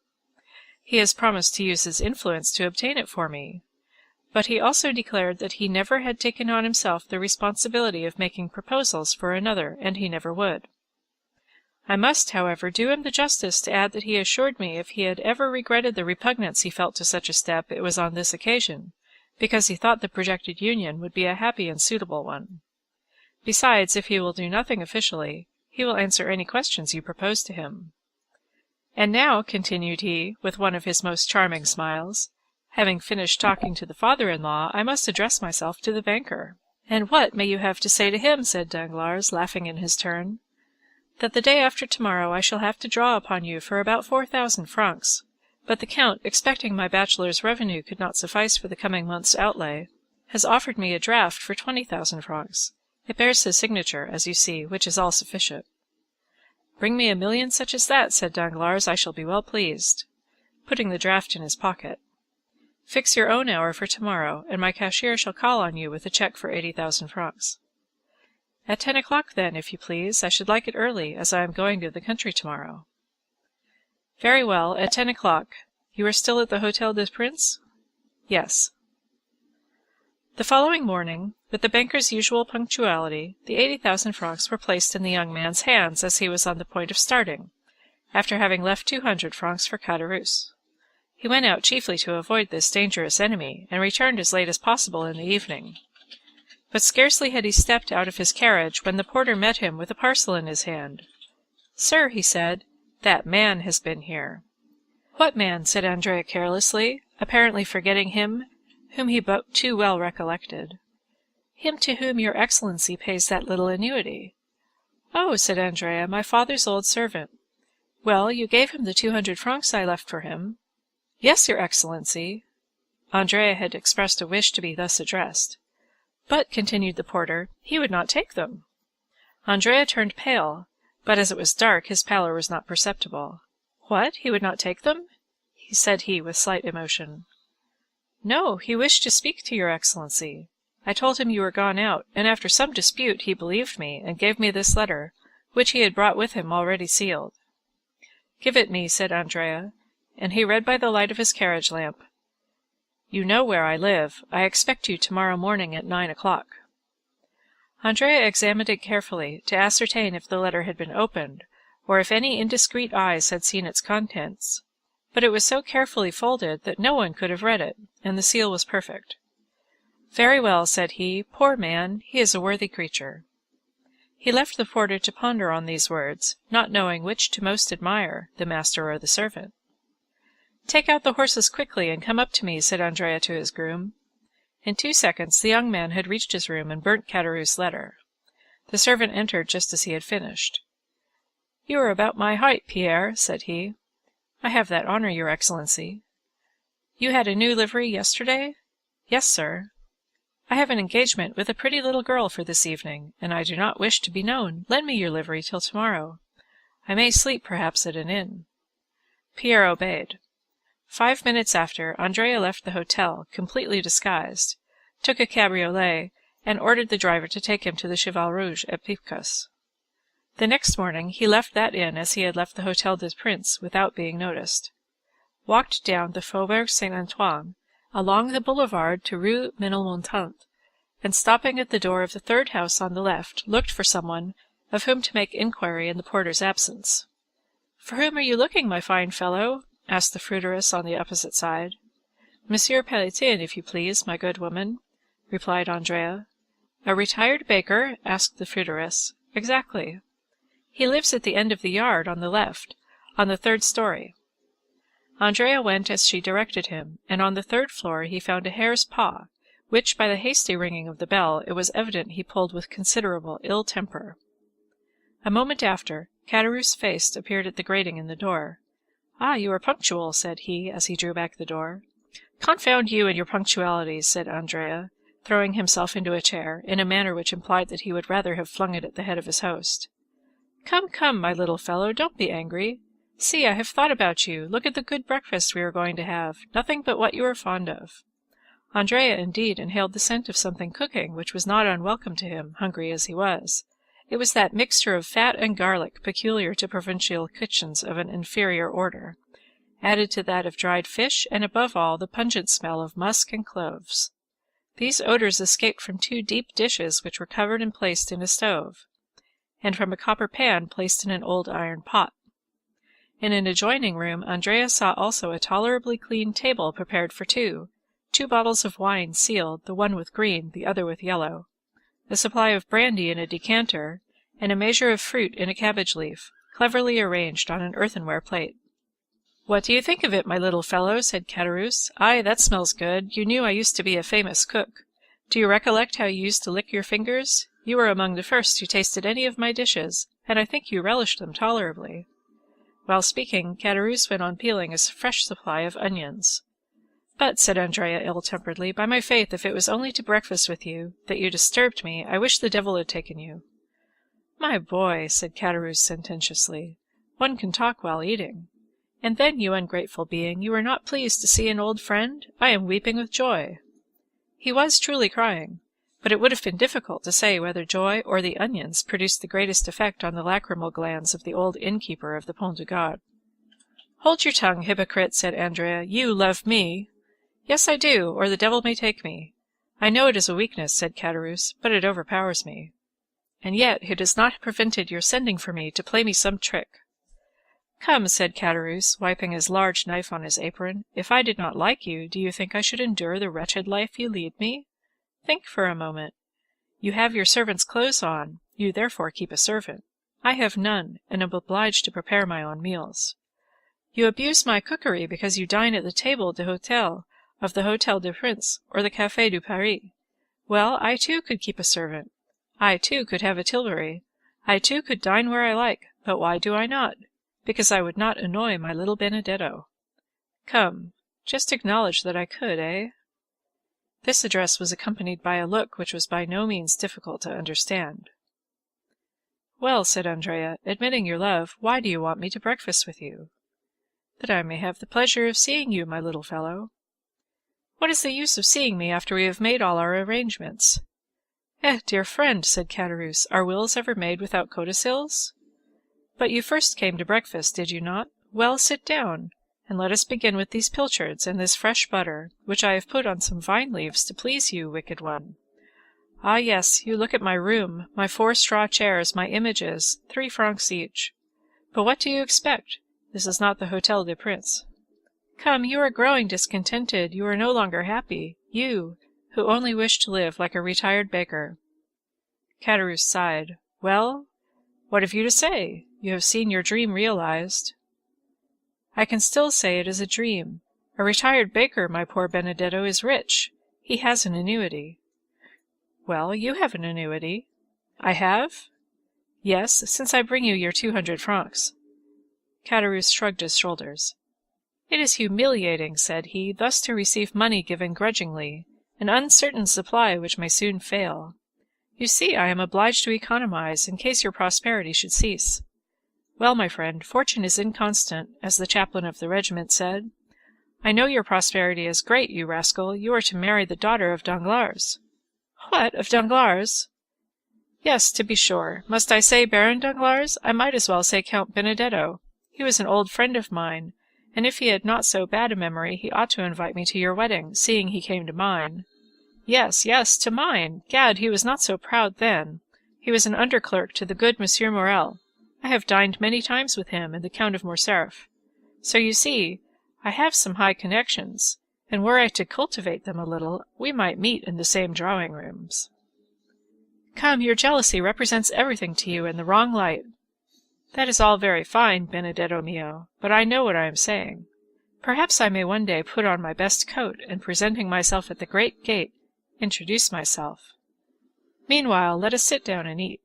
He has promised to use his influence to obtain it for me. But he also declared that he never had taken on himself the responsibility of making proposals for another, and he never would. I must, however, do him the justice to add that he assured me if he had ever regretted the repugnance he felt to such a step, it was on this occasion, because he thought the projected union would be a happy and suitable one. Besides, if he will do nothing officially, he will answer any questions you propose to him. And now, continued he, with one of his most charming smiles, having finished talking to the father-in-law, I must address myself to the banker. And what may you have to say to him? Said Danglars, laughing in his turn. That the day after tomorrow I shall have to draw upon you for about 4,000 francs, but the count, expecting my bachelor's revenue could not suffice for the coming month's outlay, has offered me a draft for 20,000 francs. It bears his signature, as you see, which is all sufficient. Bring me 1,000,000 such as that, said Danglars, I shall be well pleased, putting the draft in his pocket. Fix your own hour for tomorrow, and my cashier shall call on you with a cheque for 80,000 francs. At 10 o'clock, then, if you please. I should like it early, as I am going to the country tomorrow. Very well, at 10 o'clock. You are still at the Hôtel des Princes? Yes. The following morning, with the banker's usual punctuality, the 80,000 francs were placed in the young man's hands as he was on the point of starting, after having left 200 francs for Caderousse. He went out chiefly to avoid this dangerous enemy, and returned as late as possible in the evening. But scarcely had he stepped out of his carriage when the porter met him with a parcel in his hand. Sir, he said, that man has been here. What man? Said Andrea carelessly, apparently forgetting him whom he but too well recollected. Him to whom your excellency pays that little annuity. Oh, said Andrea, my father's old servant. Well, you gave him the 200 francs I left for him. Yes, your excellency. Andrea had expressed a wish to be thus addressed. But, continued the porter, he would not take them. Andrea turned pale, but as it was dark his pallor was not perceptible. What, he would not take them? Said he with slight emotion. No, he wished to speak to your excellency. I told him you were gone out, and after some dispute he believed me, and gave me this letter, which he had brought with him already sealed. Give it me, said Andrea, and he read by the light of his carriage lamp. You know where I live. I expect you tomorrow morning at 9 o'clock. Andrea examined it carefully to ascertain if the letter had been opened, or if any indiscreet eyes had seen its contents, but it was so carefully folded that no one could have read it, and the seal was perfect. Very well, said he. Poor man, he is a worthy creature. He left the porter to ponder on these words, not knowing which to most admire, the master or the servant. Take out the horses quickly and come up to me, said Andrea to his groom. In 2 seconds the young man had reached his room and burnt Caderousse's letter. The servant entered just as he had finished. You are about my height, Pierre, said he. I have that honour, your excellency. You had a new livery yesterday? Yes, sir. I have an engagement with a pretty little girl for this evening, and I do not wish to be known. Lend me your livery till tomorrow. I may sleep perhaps at an inn. Pierre obeyed. 5 minutes after, Andrea left the hotel, completely disguised, took a cabriolet, and ordered the driver to take him to the Cheval Rouge at Picpus. The next morning he left that inn as he had left the Hotel des Princes without being noticed, walked down the Faubourg Saint-Antoine, along the boulevard to Rue Ménilmontant, and stopping at the door of the third house on the left, looked for someone of whom to make inquiry in the porter's absence. "For whom are you looking, my fine fellow?" asked the fruiteress on the opposite side. "Monsieur Pelletin, if you please, my good woman," replied Andrea. "A retired baker?" asked the fruiteress. "Exactly." "He lives at the end of the yard, on the left, on the third story." Andrea went as she directed him, and on the third floor he found a hare's paw, which, by the hasty ringing of the bell, it was evident he pulled with considerable ill temper. A moment after, Caderousse's face appeared at the grating in the door. "Ah, you are punctual," said he, as he drew back the door. "Confound you and your punctuality," said Andrea, throwing himself into a chair, in a manner which implied that he would rather have flung it at the head of his host. "Come, come, my little fellow, don't be angry. See, I have thought about you. Look at the good breakfast we are going to have, nothing but what you are fond of." Andrea, indeed, inhaled the scent of something cooking, which was not unwelcome to him, hungry as he was. It was that mixture of fat and garlic peculiar to provincial kitchens of an inferior order, added to that of dried fish, and above all the pungent smell of musk and cloves. These odors escaped from 2 deep dishes which were covered and placed in a stove, and from a copper pan placed in an old iron pot. In an adjoining room Andrea saw also a tolerably clean table prepared for 2 bottles of wine sealed, the one with green, the other with yellow, a supply of brandy in a decanter, and a measure of fruit in a cabbage leaf, cleverly arranged on an earthenware plate. "What do you think of it, my little fellow?" said Caderousse. "Aye, that smells good. You knew I used to be a famous cook. Do you recollect how you used to lick your fingers? You were among the first who tasted any of my dishes, and I think you relished them tolerably." While speaking, Caderousse went on peeling a fresh supply of onions. "But," said Andrea ill-temperedly, "by my faith, if it was only to breakfast with you that you disturbed me, I wish the devil had taken you." "My boy," said Caderousse sententiously, "one can talk while eating. And then, you ungrateful being, you are not pleased to see an old friend? I am weeping with joy." He was truly crying, but it would have been difficult to say whether joy or the onions produced the greatest effect on the lachrymal glands of the old innkeeper of the Pont du Gard. "Hold your tongue, hypocrite," said Andrea. "You love me." "Yes, I do, or the devil may take me." "I know it is a weakness," said Caderousse, "but it overpowers me." "And yet it has not prevented your sending for me to play me some trick." "Come," said Caderousse, wiping his large knife on his apron, "if I did not like you, do you think I should endure the wretched life you lead me? Think for a moment. You have your servant's clothes on, you therefore keep a servant. I have none, and am obliged to prepare my own meals. You abuse my cookery because you dine at the table d'hôte of the Hotel des Princes or the Café du Paris. Well, I too could keep a servant. I too could have a tilbury. I too could dine where I like, but why do I not? Because I would not annoy my little Benedetto. Come, just acknowledge that I could, eh?" This address was accompanied by a look which was by no means difficult to understand. "Well," said Andrea, "admitting your love, why do you want me to breakfast with you?" "That I may have the pleasure of seeing you, my little fellow." "What is the use of seeing me after we have made all our arrangements?" "Eh, dear friend," said Caderousse, "are wills ever made without codicils? But you first came to breakfast, did you not? Well, sit down, and let us begin with these pilchards and this fresh butter, which I have put on some vine leaves to please you, wicked one. Ah, yes, you look at my room, my 4 straw chairs, my images, 3 francs each. But what do you expect? This is not the Hotel des Princes. Come, you are growing discontented, you are no longer happy, you, who only wish to live like a retired baker." Caderousse sighed. "Well, what have you to say? You have seen your dream realized." "I can still say it is a dream. A retired baker, my poor Benedetto, is rich. He has an annuity." "Well, you have an annuity." "I have?" "Yes, since I bring you your 200 francs. Caderousse shrugged his shoulders. "It is humiliating," said he, "thus to receive money given grudgingly, an uncertain supply which may soon fail. You see, I am obliged to economize in case your prosperity should cease. Well, my friend, fortune is inconstant, as the chaplain of the regiment said. I know your prosperity is great, you rascal. You are to marry the daughter of Danglars. What, of Danglars? Yes, to be sure. Must I say Baron Danglars? I might as well say Count Benedetto. He was an old friend of mine, and if he had not so bad a memory, he ought to invite me to your wedding, seeing he came to mine. Yes, yes, to mine. Gad, he was not so proud then. He was an under-clerk to the good Monsieur Morel. I have dined many times with him and the Count of Morcerf. So you see, I have some high connections, and were I to cultivate them a little, we might meet in the same drawing-rooms. Come, your jealousy represents everything to you in the wrong light. That is all very fine, Benedetto mio, but I know what I am saying. Perhaps I may one day put on my best coat, and presenting myself at the great gate, introduce myself. Meanwhile, let us sit down and eat.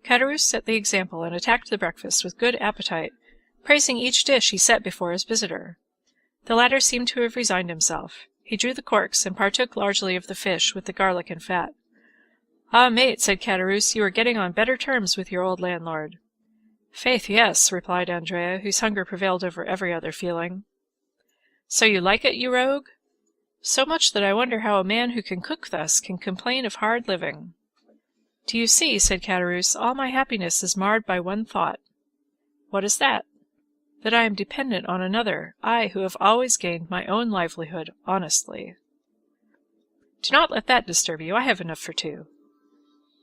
Caderousse set the example and attacked the breakfast with good appetite, praising each dish he set before his visitor. The latter seemed to have resigned himself. He drew the corks and partook largely of the fish with the garlic and fat. Ah, mate, said Caderousse, you are getting on better terms with your old landlord. Faith, yes, replied Andrea, whose hunger prevailed over every other feeling. So you like it, you rogue? So much that I wonder how a man who can cook thus can complain of hard living. Do you see, said Caderousse, all my happiness is marred by one thought. What is that? That I am dependent on another, I who have always gained my own livelihood honestly. Do not let that disturb you, I have enough for two.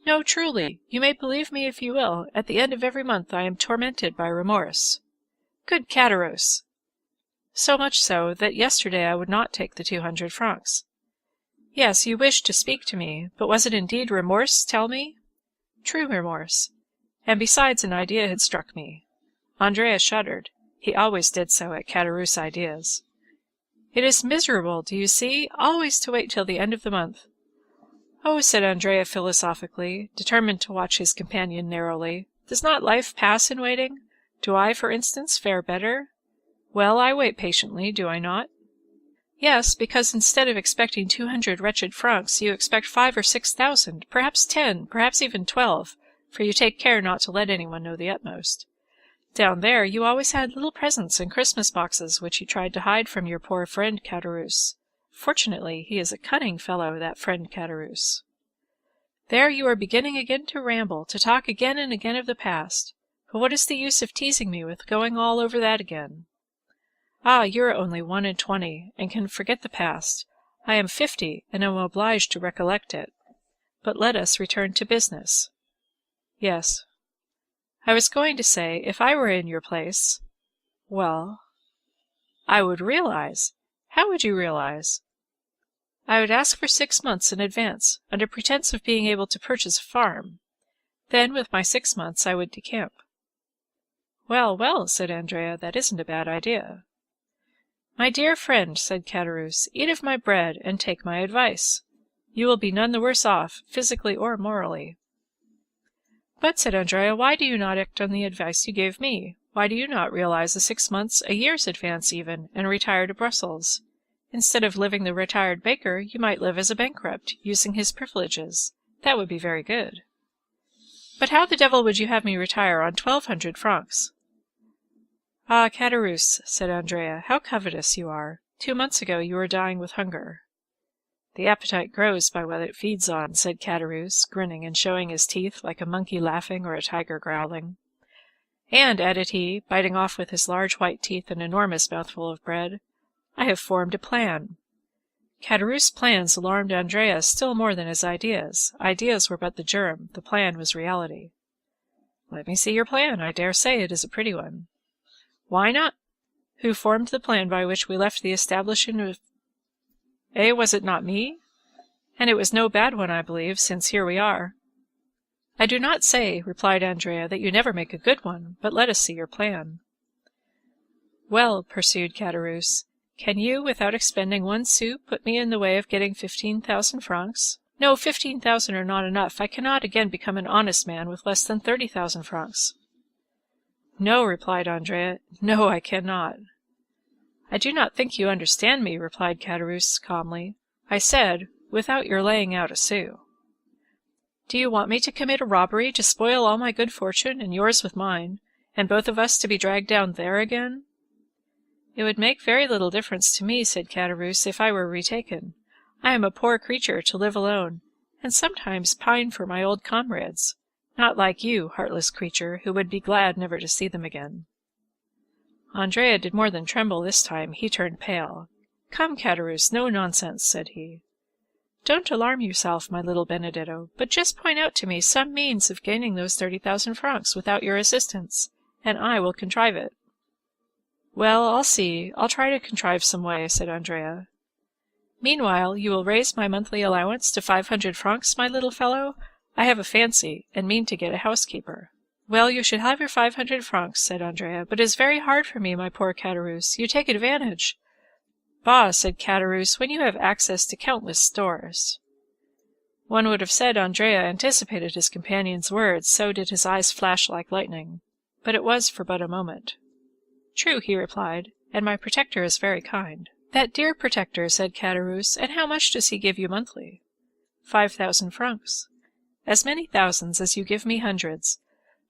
No, truly, you may believe me if you will, at the end of every month I am tormented by remorse. Good Caderousse! So much so, that yesterday I would not take the 200 francs. Yes, you wished to speak to me, but was it indeed remorse, tell me? True remorse. And besides, an idea had struck me. Andrea shuddered. He always did so at Caderousse's ideas. It is miserable, do you see, always to wait till the end of the month. Oh, said Andrea philosophically, determined to watch his companion narrowly, does not life pass in waiting? Do I, for instance, fare better? Well, I wait patiently, do I not? Yes, because instead of expecting 200 wretched francs, you expect 5 or 6,000, perhaps 10, perhaps even 12, for you take care not to let anyone know the utmost. Down there you always had little presents and Christmas boxes which you tried to hide from your poor friend Caderousse. Fortunately, he is a cunning fellow, that friend Caderousse. There you are beginning again to ramble, to talk again and again of the past. But what is the use of teasing me with going all over that again? Ah, you are only 21, and can forget the past. I am 50, and am obliged to recollect it. But let us return to business. Yes. I was going to say, if I were in your place— Well, I would realize. How would you realize? I would ask for 6 months in advance, under pretence of being able to purchase a farm. Then, with my 6 months, I would decamp. Well, well, said Andrea, that isn't a bad idea. My dear friend, said Caderousse, eat of my bread and take my advice. You will be none the worse off, physically or morally. But, said Andrea, why do you not act on the advice you gave me? Why do you not realize the 6 months, a year's advance even, and retire to Brussels? Instead of living the retired baker, you might live as a bankrupt, using his privileges. That would be very good. But how the devil would you have me retire on 1,200 francs? Ah, Caderousse, said Andrea, how covetous you are. 2 months ago you were dying with hunger. The appetite grows by what it feeds on, said Caderousse, grinning and showing his teeth like a monkey laughing or a tiger growling. And, added he, biting off with his large white teeth an enormous mouthful of bread, I have formed a plan. Caderousse's plans alarmed Andrea still more than his ideas. Ideas were but the germ, the plan was reality. Let me see your plan. I dare say it is a pretty one. Why not? Who formed the plan by which we left the establishment of— was it not me? And it was no bad one, I believe, since here we are. I do not say, replied Andrea, that you never make a good one, but let us see your plan. Well, pursued Caderousse, can you, without expending 1 sou, put me in the way of getting 15,000 francs? No, 15,000 are not enough. I cannot again become an honest man with less than 30,000 francs. No, replied Andrea, no, I cannot. I do not think you understand me, replied Caderousse calmly. I said, without your laying out a sou. Do you want me to commit a robbery to spoil all my good fortune and yours with mine, and both of us to be dragged down there again? It would make very little difference to me, said Caderousse, if I were retaken. I am a poor creature to live alone, and sometimes pine for my old comrades, not like you, heartless creature, who would be glad never to see them again. Andrea did more than tremble this time. He turned pale. Come, Caderousse, no nonsense, said he. Don't alarm yourself, my little Benedetto, but just point out to me some means of gaining those 30,000 francs without your assistance, and I will contrive it. Well, I'll see. I'll try to contrive some way, said Andrea. Meanwhile, you will raise my monthly allowance to 500 francs, my little fellow? I have a fancy, and mean to get a housekeeper. Well, you should have your 500 francs, said Andrea, but it is very hard for me, my poor Caderousse. You take advantage. Bah, said Caderousse, when you have access to countless stores. One would have said Andrea anticipated his companion's words, so did his eyes flash like lightning. But it was for but a moment. True, he replied, and my protector is very kind. That dear protector, said Caderousse, and how much does he give you monthly? 5,000 francs. As many thousands as you give me hundreds.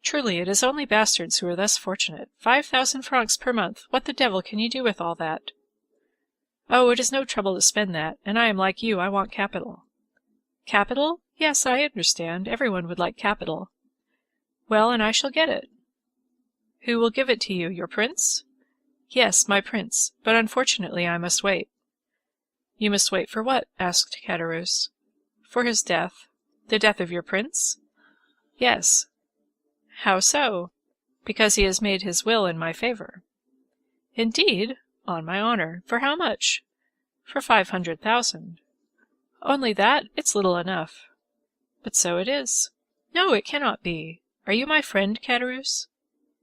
Truly, it is only bastards who are thus fortunate. 5,000 francs per month. What the devil can you do with all that? Oh, it is no trouble to spend that, and I am like you, I want capital. Capital? Yes, I understand. Everyone would like capital. Well, and I shall get it. Who will give it to you, your prince? Yes, my prince, but unfortunately I must wait. You must wait for what? Asked Caderousse. For his death. The death of your prince? Yes. How so? Because he has made his will in my favour. Indeed? On my honour. For how much? For 500,000. Only that? It's little enough. But so it is. No, it cannot be. Are you my friend, Caderousse?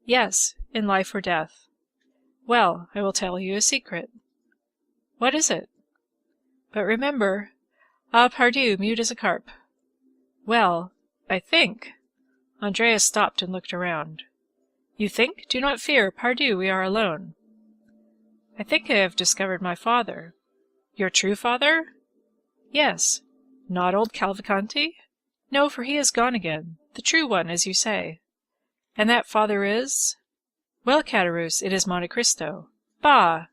Yes, in life or death. Well, I will tell you a secret. What is it? But remember, ah, pardieu, mute as a carp. Well, I think. Andrea stopped and looked around. You think? Do not fear, pardieu, we are alone. I think I have discovered my father. Your true father? Yes. Not old Cavalcanti? No, for he is gone again. The true one, as you say. And that father is? Well, Caderousse, it is Monte Cristo. Bah!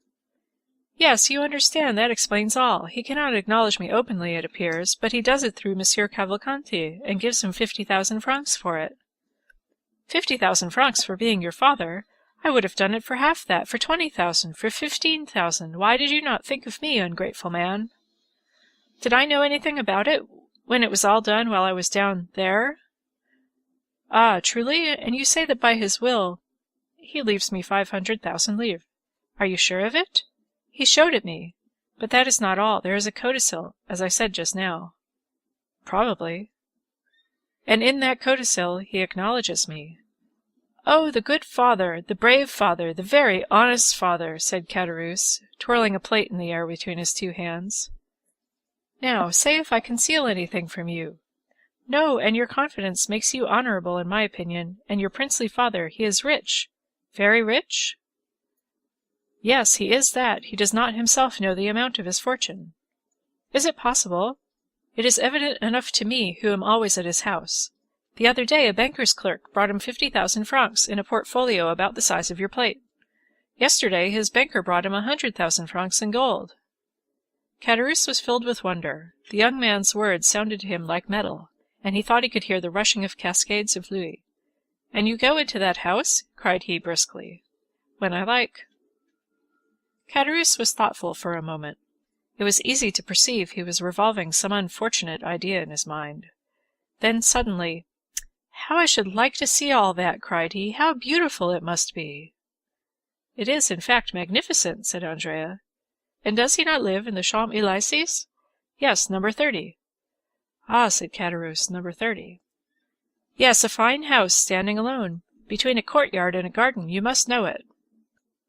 Yes, you understand, that explains all. He cannot acknowledge me openly, it appears, but he does it through Monsieur Cavalcanti, and gives him 50,000 francs for it. 50,000 francs for being your father? I would have done it for half that, for 20,000, for 15,000. Why did you not think of me, ungrateful man? Did I know anything about it, when it was all done while I was down there? Ah, truly? And you say that by his will he leaves me 500,000 livres. Are you sure of it? He showed it me. But that is not all. There is a codicil, as I said just now. Probably. And in that codicil he acknowledges me. Oh, the good father, the brave father, the very honest father, said Caderousse, twirling a plate in the air between his two hands. Now, say if I conceal anything from you. No, and your confidence makes you honourable in my opinion, and your princely father, he is rich. Very rich? Yes, he is that. He does not himself know the amount of his fortune. Is it possible? It is evident enough to me, who am always at his house. The other day a banker's clerk brought him 50,000 francs in a portfolio about the size of your plate. Yesterday his banker brought him 100,000 francs in gold. Caderousse was filled with wonder. The young man's words sounded to him like metal, and he thought he could hear the rushing of cascades of louis. And you go into that house? Cried he briskly. When I like. Caderousse was thoughtful for a moment. It was easy to perceive he was revolving some unfortunate idea in his mind. Then suddenly, "How I should like to see all that!" cried he. "How beautiful it must be!" "It is, in fact, magnificent," said Andrea. "And does he not live in the Champs-Élysées?" "Yes, number 30. "Ah," said Caderousse, "number 30. "Yes, a fine house, standing alone, between a courtyard and a garden. You must know it."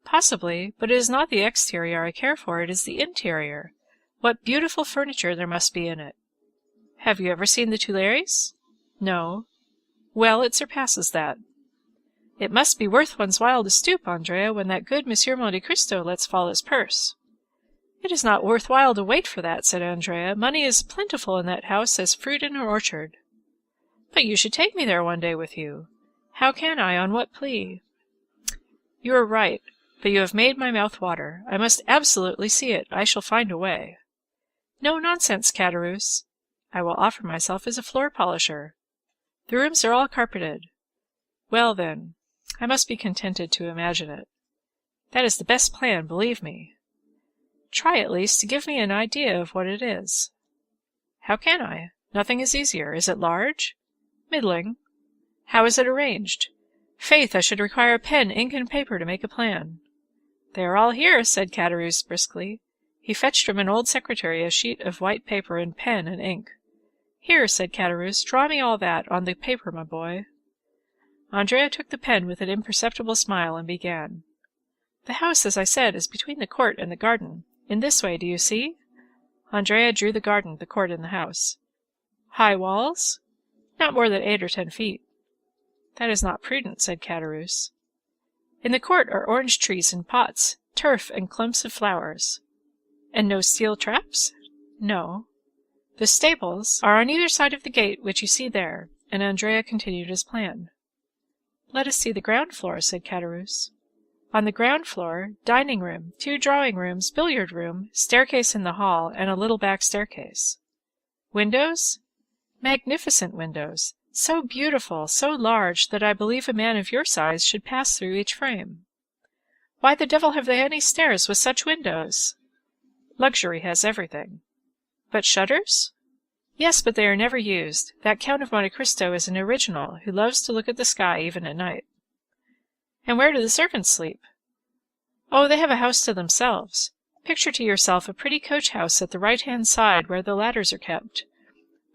"Possibly, but it is not the exterior I care for, it is the interior. What beautiful furniture there must be in it." "Have you ever seen the Tuileries?" "No." "Well, it surpasses that." "It must be worth one's while to stoop, Andrea, when that good Monsieur Monte Cristo lets fall his purse." It is not worth while to wait for that, said Andrea. Money is plentiful in that house as fruit in an orchard. But you should take me there one day with you. How can I? On what plea? You are right, but you have made my mouth water. I must absolutely see it. I shall find a way. No nonsense, Cattarus. I will offer myself as a floor polisher. The rooms are all carpeted. Well, then, I must be contented to imagine it. That is the best plan, believe me. Try at least to give me an idea of what it is. How can I? Nothing is easier. Is it large? Middling. How is it arranged? Faith, I should require pen, ink, and paper to make a plan. They are all here, said Cattarus briskly. He fetched from an old secretary a sheet of white paper and pen and ink. Here, said Cattarus, draw me all that on the paper, my boy. Andrea took the pen with an imperceptible smile and began. The house, as I said, is between the court and the garden. In this way, do you see? Andrea drew the garden, the court, and the house. High walls? Not more than 8 or 10 feet. That is not prudent, said Cattarus. In the court are orange trees in pots, turf, and clumps of flowers. And no steel traps? No. The stables are on either side of the gate which you see there, and Andrea continued his plan. Let us see the ground floor, said Cattarus. On the ground floor, dining room, 2 drawing rooms, billiard room, staircase in the hall, and a little back staircase. Windows? Magnificent windows, so beautiful, so large, that I believe a man of your size should pass through each frame. Why the devil have they any stairs with such windows? Luxury has everything. But shutters? Yes, but they are never used. That Count of Monte Cristo is an original, who loves to look at the sky even at night. And where do the servants sleep? Oh, they have a house to themselves. Picture to yourself a pretty coach-house at the right-hand side where the ladders are kept.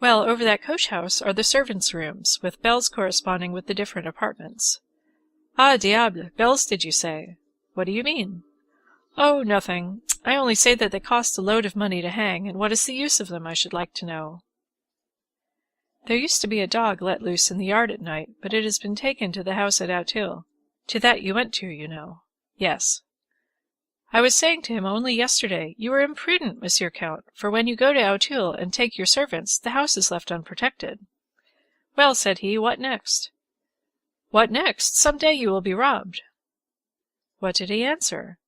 Well, over that coach-house are the servants' rooms, with bells corresponding with the different apartments. Ah, diable, bells did you say? What do you mean? Oh, nothing. I only say that they cost a load of money to hang, and what is the use of them, I should like to know. There used to be a dog let loose in the yard at night, but it has been taken to the house at Auteuil. To that you went to, you know. Yes. I was saying to him only yesterday, you are imprudent, Monsieur Count, for when you go to Auteuil and take your servants, the house is left unprotected. Well, said he, what next? What next? Some day you will be robbed. What did he answer?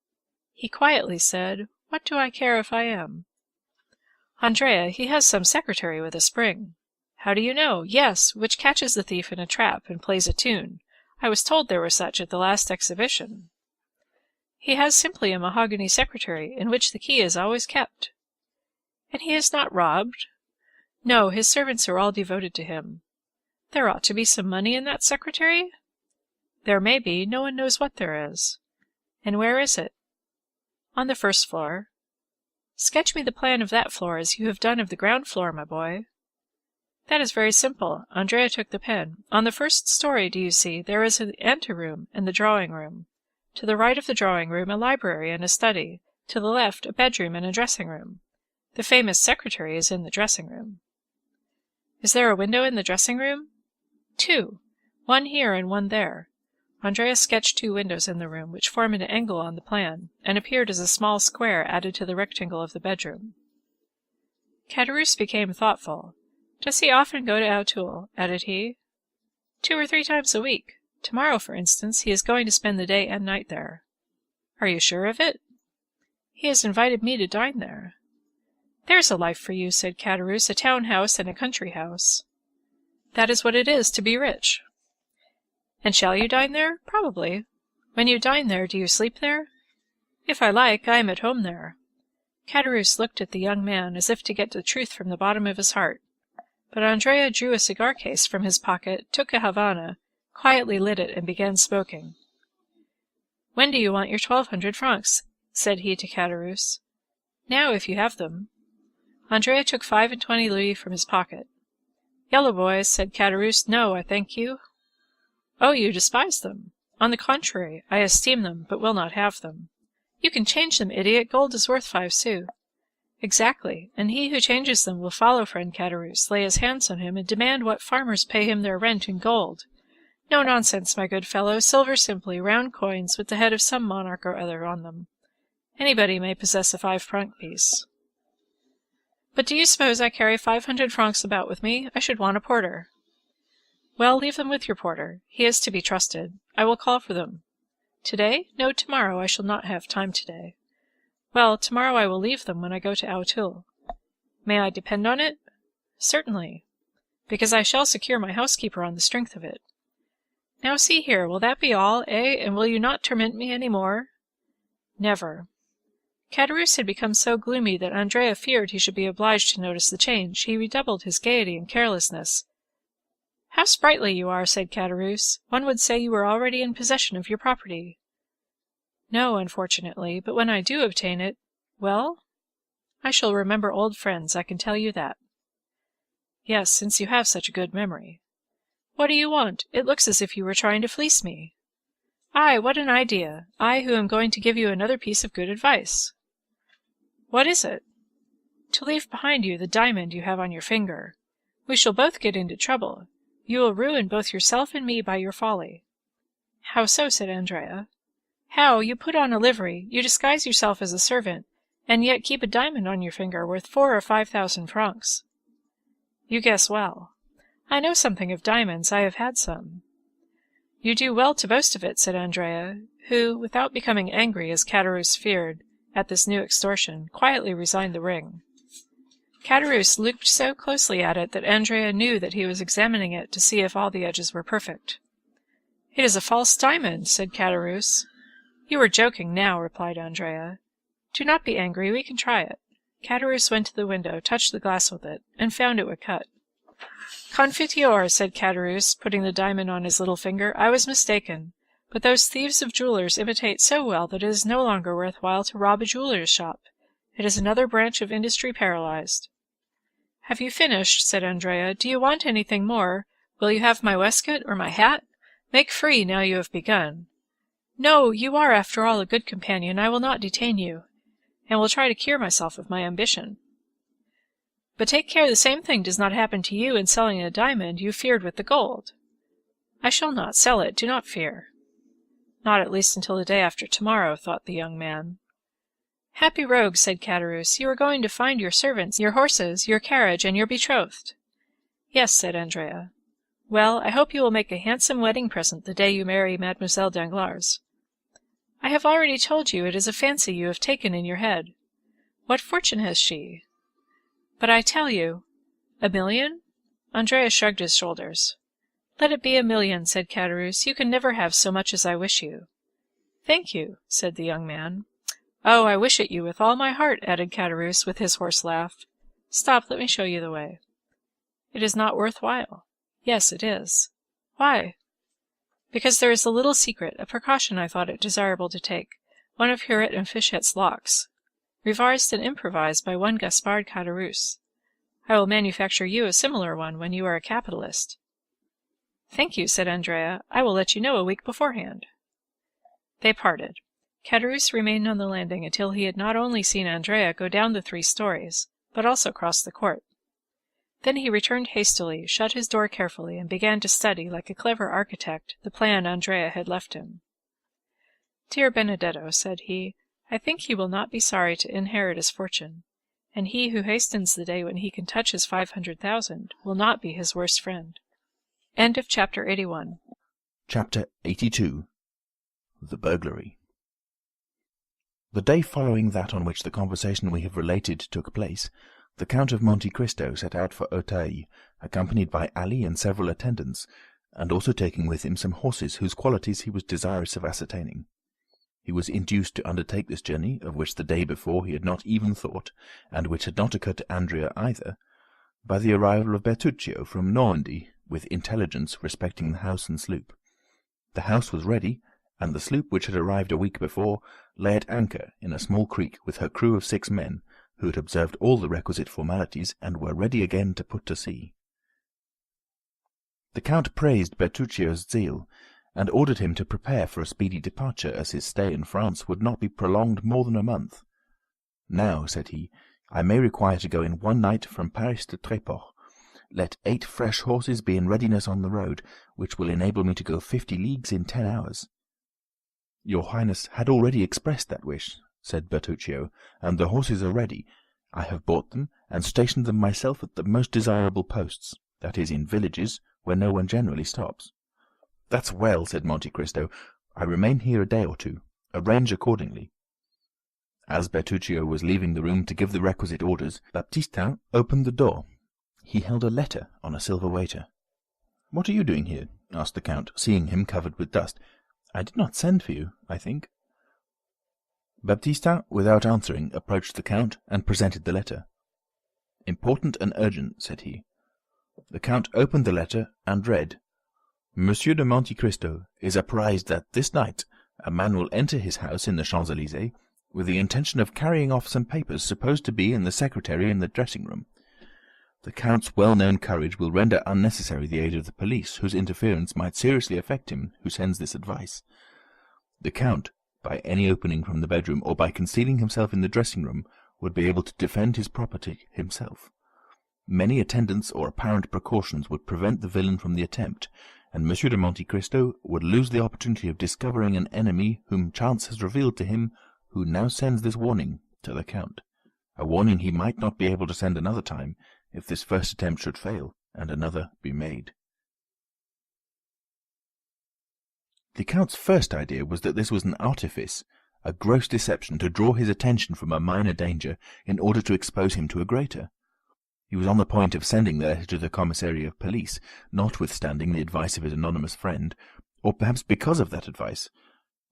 He quietly said, What do I care if I am? Andrea, he has some secretary with a spring. How do you know? Yes, which catches the thief in a trap and plays a tune. I was told there were such at the last exhibition. He has simply a mahogany secretary, in which the key is always kept. And he is not robbed? No, his servants are all devoted to him. There ought to be some money in that secretary? There may be, no one knows what there is. And where is it? On the first floor. Sketch me the plan of that floor as you have done of the ground floor, my boy. That is very simple. Andrea took the pen. On the first story, do you see, there is an anteroom and the drawing-room. To the right of the drawing-room a library and a study. To the left a bedroom and a dressing-room. The famous secretary is in the dressing-room. Is there a window in the dressing-room? 2. One here and one there. Andrea sketched 2 windows in the room, which form an angle on the plan, and appeared as a small square added to the rectangle of the bedroom. Cattarus became thoughtful. Does he often go to Auteuil? Added he. 2 or 3 times a week. Tomorrow, for instance, he is going to spend the day and night there. Are you sure of it? He has invited me to dine there. There's a life for you, said Cattarus, a town house and a country house. That is what it is to be rich. And shall you dine there? Probably. When you dine there, do you sleep there? If I like, I am at home there. Cattarus looked at the young man as if to get the truth from the bottom of his heart. But Andrea drew a cigar-case from his pocket, took a Havana, quietly lit it, and began smoking. When do you want your 1,200 francs? Said he to Cattarus. Now, if you have them. Andrea took 25 louis from his pocket. Yellow boys, said Cattarus. No, I thank you. Oh, you despise them. On the contrary, I esteem them, but will not have them. You can change them, idiot. Gold is worth 5 sous. Exactly, and he who changes them will follow friend Cattarus, lay his hands on him, and demand what farmers pay him their rent in gold. No nonsense, my good fellow, silver simply, round coins, with the head of some monarch or other on them. Anybody may possess a 5-franc piece. But do you suppose I carry 500 francs about with me? I should want a porter. Well, leave them with your porter. He is to be trusted. I will call for them. Today? No, tomorrow. I shall not have time today. Well, tomorrow I will leave them when I go to Auteuil. May I depend on it? Certainly, because I shall secure my housekeeper on the strength of it. Now see here, will that be all, eh, and will you not torment me any more? Never. Caderousse had become so gloomy that Andrea feared he should be obliged to notice the change. He redoubled his gaiety and carelessness. How sprightly you are, said Caderousse. One would say you were already in possession of your property. No, unfortunately, but when I do obtain it, well, I shall remember old friends, I can tell you that. Yes, since you have such a good memory. What do you want? It looks as if you were trying to fleece me. Aye, what an idea! I who am going to give you another piece of good advice. What is it? To leave behind you the diamond you have on your finger. We shall both get into trouble. You will ruin both yourself and me by your folly. How so? Said Andrea. How? You put on a livery, you disguise yourself as a servant, and yet keep a diamond on your finger worth 4,000 or 5,000 francs. You guess well. I know something of diamonds. I have had some. You do well to boast of it, said Andrea, who, without becoming angry, as Caderousse feared, at this new extortion, quietly resigned the ring. Caderousse looked so closely at it that Andrea knew that he was examining it to see if all the edges were perfect. It is a false diamond, said Caderousse. You are joking now, replied Andrea. Do not be angry, we can try it. Caderousse went to the window, touched the glass with it, and found it would cut. Confiteor, said Caderousse, putting the diamond on his little finger, I was mistaken. But those thieves of jewellers imitate so well that it is no longer worth while to rob a jeweller's shop. It is another branch of industry paralyzed. Have you finished? Said Andrea. Do you want anything more? Will you have my waistcoat or my hat? Make free, now you have begun. No, you are, after all, a good companion. I will not detain you, and will try to cure myself of my ambition. But take care the same thing does not happen to you in selling a diamond you feared with the gold. I shall not sell it, do not fear. Not at least until the day after tomorrow, thought the young man. Happy rogue, said Caderousse, you are going to find your servants, your horses, your carriage, and your betrothed. Yes, said Andrea. Well, I hope you will make a handsome wedding present the day you marry Mademoiselle Danglars. I have already told you it is a fancy you have taken in your head. What fortune has she? But I tell you, 1,000,000? Andrea shrugged his shoulders. Let it be 1,000,000, said Caderousse. You can never have so much as I wish you. Thank you, said the young man. Oh, I wish it you with all my heart, added Caderousse with his hoarse laugh. Stop, let me show you the way. It is not worth while. Yes, it is. Why? Because there is a little secret, a precaution I thought it desirable to take, one of Huret and Fichette's locks, revised and improvised by one Gaspard Caderousse. I will manufacture you a similar one when you are a capitalist. Thank you, said Andrea. I will let you know a week beforehand. They parted. Caderousse remained on the landing until he had not only seen Andrea go down the 3 stories, but also cross the court. Then he returned hastily, shut his door carefully, and began to study, like a clever architect, the plan Andrea had left him. Dear Benedetto, said he, I think he will not be sorry to inherit his fortune, and he who hastens the day when he can touch his 500,000 will not be his worst friend. End of Chapter 81. Chapter 82. The Burglary. The day following that on which the conversation we have related took place, the Count of Monte Cristo set out for Auteuil, accompanied by Ali and several attendants, and also taking with him some horses whose qualities he was desirous of ascertaining. He was induced to undertake this journey, of which the day before he had not even thought, and which had not occurred to Andrea either, by the arrival of Bertuccio from Normandy, with intelligence respecting the house and sloop. The house was ready, and the sloop, which had arrived a week before, lay at anchor in a small creek with her crew of 6 men, who had observed all the requisite formalities, and were ready again to put to sea. The Count praised Bertuccio's zeal, and ordered him to prepare for a speedy departure, as his stay in France would not be prolonged more than a month. Now, said he, I may require to go in one night from Paris to Tréport. Let 8 fresh horses be in readiness on the road, which will enable me to go 50 leagues in 10 hours. Your Highness had already expressed that wish, said Bertuccio, "and the horses are ready. I have bought them, and stationed them myself at the most desirable posts, that is, in villages, where no one generally stops." "That's well," said Monte Cristo. "I remain here a day or two. Arrange accordingly." As Bertuccio was leaving the room to give the requisite orders, Baptistin opened the door. He held a letter on a silver waiter. "What are you doing here?" asked the Count, seeing him covered with dust. "I did not send for you, I think." Baptistin, without answering, approached the Count and presented the letter. "Important and urgent," said he. The Count opened the letter and read, "Monsieur de Monte Cristo is apprised that this night a man will enter his house in the Champs-Élysées with the intention of carrying off some papers supposed to be in the secretary in the dressing-room. The Count's well-known courage will render unnecessary the aid of the police, whose interference might seriously affect him who sends this advice. The Count, by any opening from the bedroom, or by concealing himself in the dressing-room, would be able to defend his property himself. Many attendants or apparent precautions would prevent the villain from the attempt, and Monsieur de Monte Cristo would lose the opportunity of discovering an enemy whom chance has revealed to him, who now sends this warning to the Count, a warning he might not be able to send another time, if this first attempt should fail, and another be made." The Count's first idea was that this was an artifice, a gross deception to draw his attention from a minor danger in order to expose him to a greater. He was on the point of sending the letter to the commissary of police, notwithstanding the advice of his anonymous friend, or perhaps because of that advice,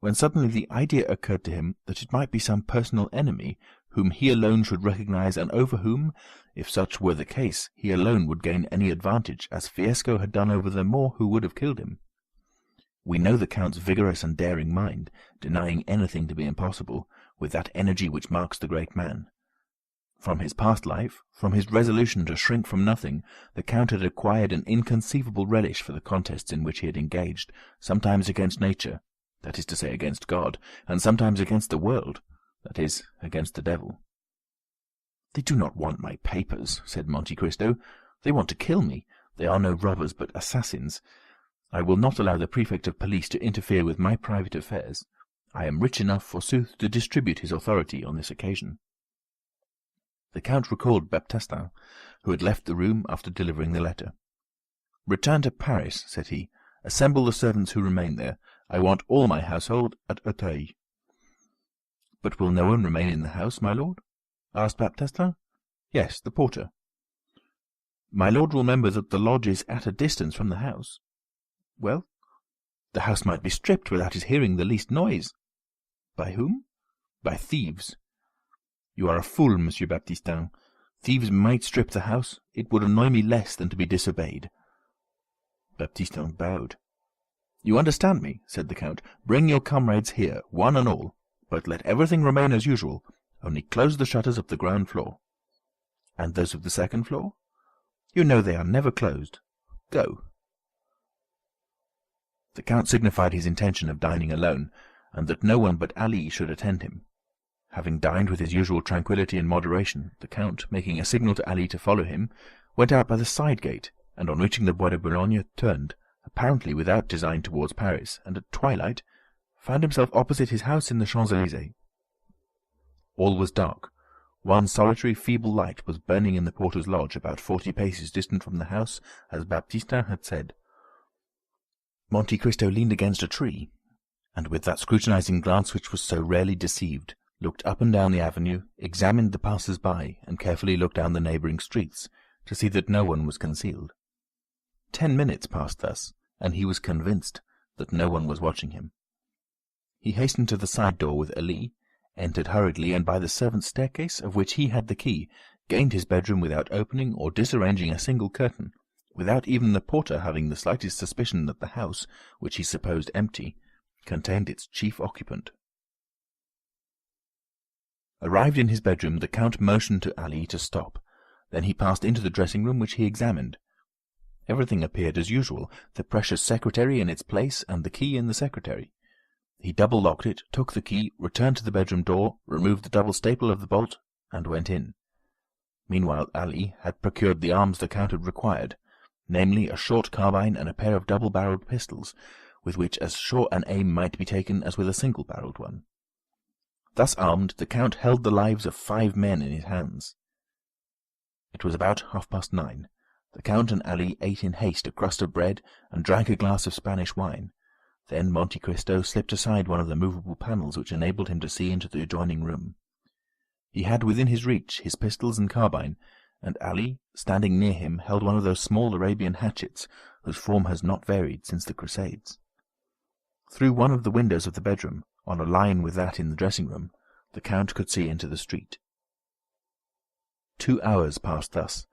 when suddenly the idea occurred to him that it might be some personal enemy whom he alone should recognize, and over whom, if such were the case, he alone would gain any advantage, as Fiesco had done over the Moor who would have killed him. We know the Count's vigorous and daring mind, denying anything to be impossible, with that energy which marks the great man. From his past life, from his resolution to shrink from nothing, the Count had acquired an inconceivable relish for the contests in which he had engaged, sometimes against nature, that is to say, against God, and sometimes against the world, that is, against the devil. "They do not want my papers," said Monte Cristo. "They want to kill me. They are no robbers, but assassins. I will not allow the prefect of police to interfere with my private affairs. I am rich enough, forsooth, to distribute his authority on this occasion." The Count recalled Baptistin, who had left the room after delivering the letter. "Return to Paris," said he. "Assemble the servants who remain there. I want all my household at Auteuil." "But will no one remain in the house, my lord?" asked Baptistin. "Yes, the porter." "My lord will remember that the lodge is at a distance from the house." "Well?" "The house might be stripped without his hearing the least noise." "By whom?" "By thieves." "You are a fool, Monsieur Baptistin. Thieves might strip the house. It would annoy me less than to be disobeyed." Baptistin bowed. "You understand me," said the Count. "Bring your comrades here, one and all, but let everything remain as usual. Only close the shutters of the ground floor." "And those of the second floor?" "You know they are never closed. Go." The Count signified his intention of dining alone, and that no one but Ali should attend him. Having dined with his usual tranquillity and moderation, the Count, making a signal to Ali to follow him, went out by the side gate, and on reaching the Bois de Boulogne turned, apparently without design, towards Paris, and at twilight found himself opposite his house in the Champs-Élysées. All was dark. One solitary feeble light was burning in the porter's lodge about 40 paces distant from the house, as Baptistin had said. Monte Cristo leaned against a tree, and with that scrutinizing glance which was so rarely deceived, looked up and down the avenue, examined the passers-by, and carefully looked down the neighbouring streets, to see that no one was concealed. 10 minutes passed thus, and he was convinced that no one was watching him. He hastened to the side door with Ali, entered hurriedly, and by the servants' staircase, of which he had the key, gained his bedroom without opening or disarranging a single curtain, without even the porter having the slightest suspicion that the house, which he supposed empty, contained its chief occupant. Arrived in his bedroom, the Count motioned to Ali to stop. Then he passed into the dressing-room, which he examined. Everything appeared as usual, the precious secretary in its place, and the key in the secretary. He double-locked it, took the key, returned to the bedroom door, removed the double staple of the bolt, and went in. Meanwhile Ali had procured the arms the Count had required, namely a short carbine and a pair of double-barrelled pistols, with which as sure an aim might be taken as with a single-barrelled one. Thus armed, the Count held the lives of 5 men in his hands. It was about 9:30. The Count and Ali ate in haste a crust of bread and drank a glass of Spanish wine. Then Monte Cristo slipped aside one of the movable panels which enabled him to see into the adjoining room. He had within his reach his pistols and carbine, and Ali, standing near him, held one of those small Arabian hatchets whose form has not varied since the Crusades. Through one of the windows of the bedroom, on a line with that in the dressing-room, the Count could see into the street. 2 hours passed thus.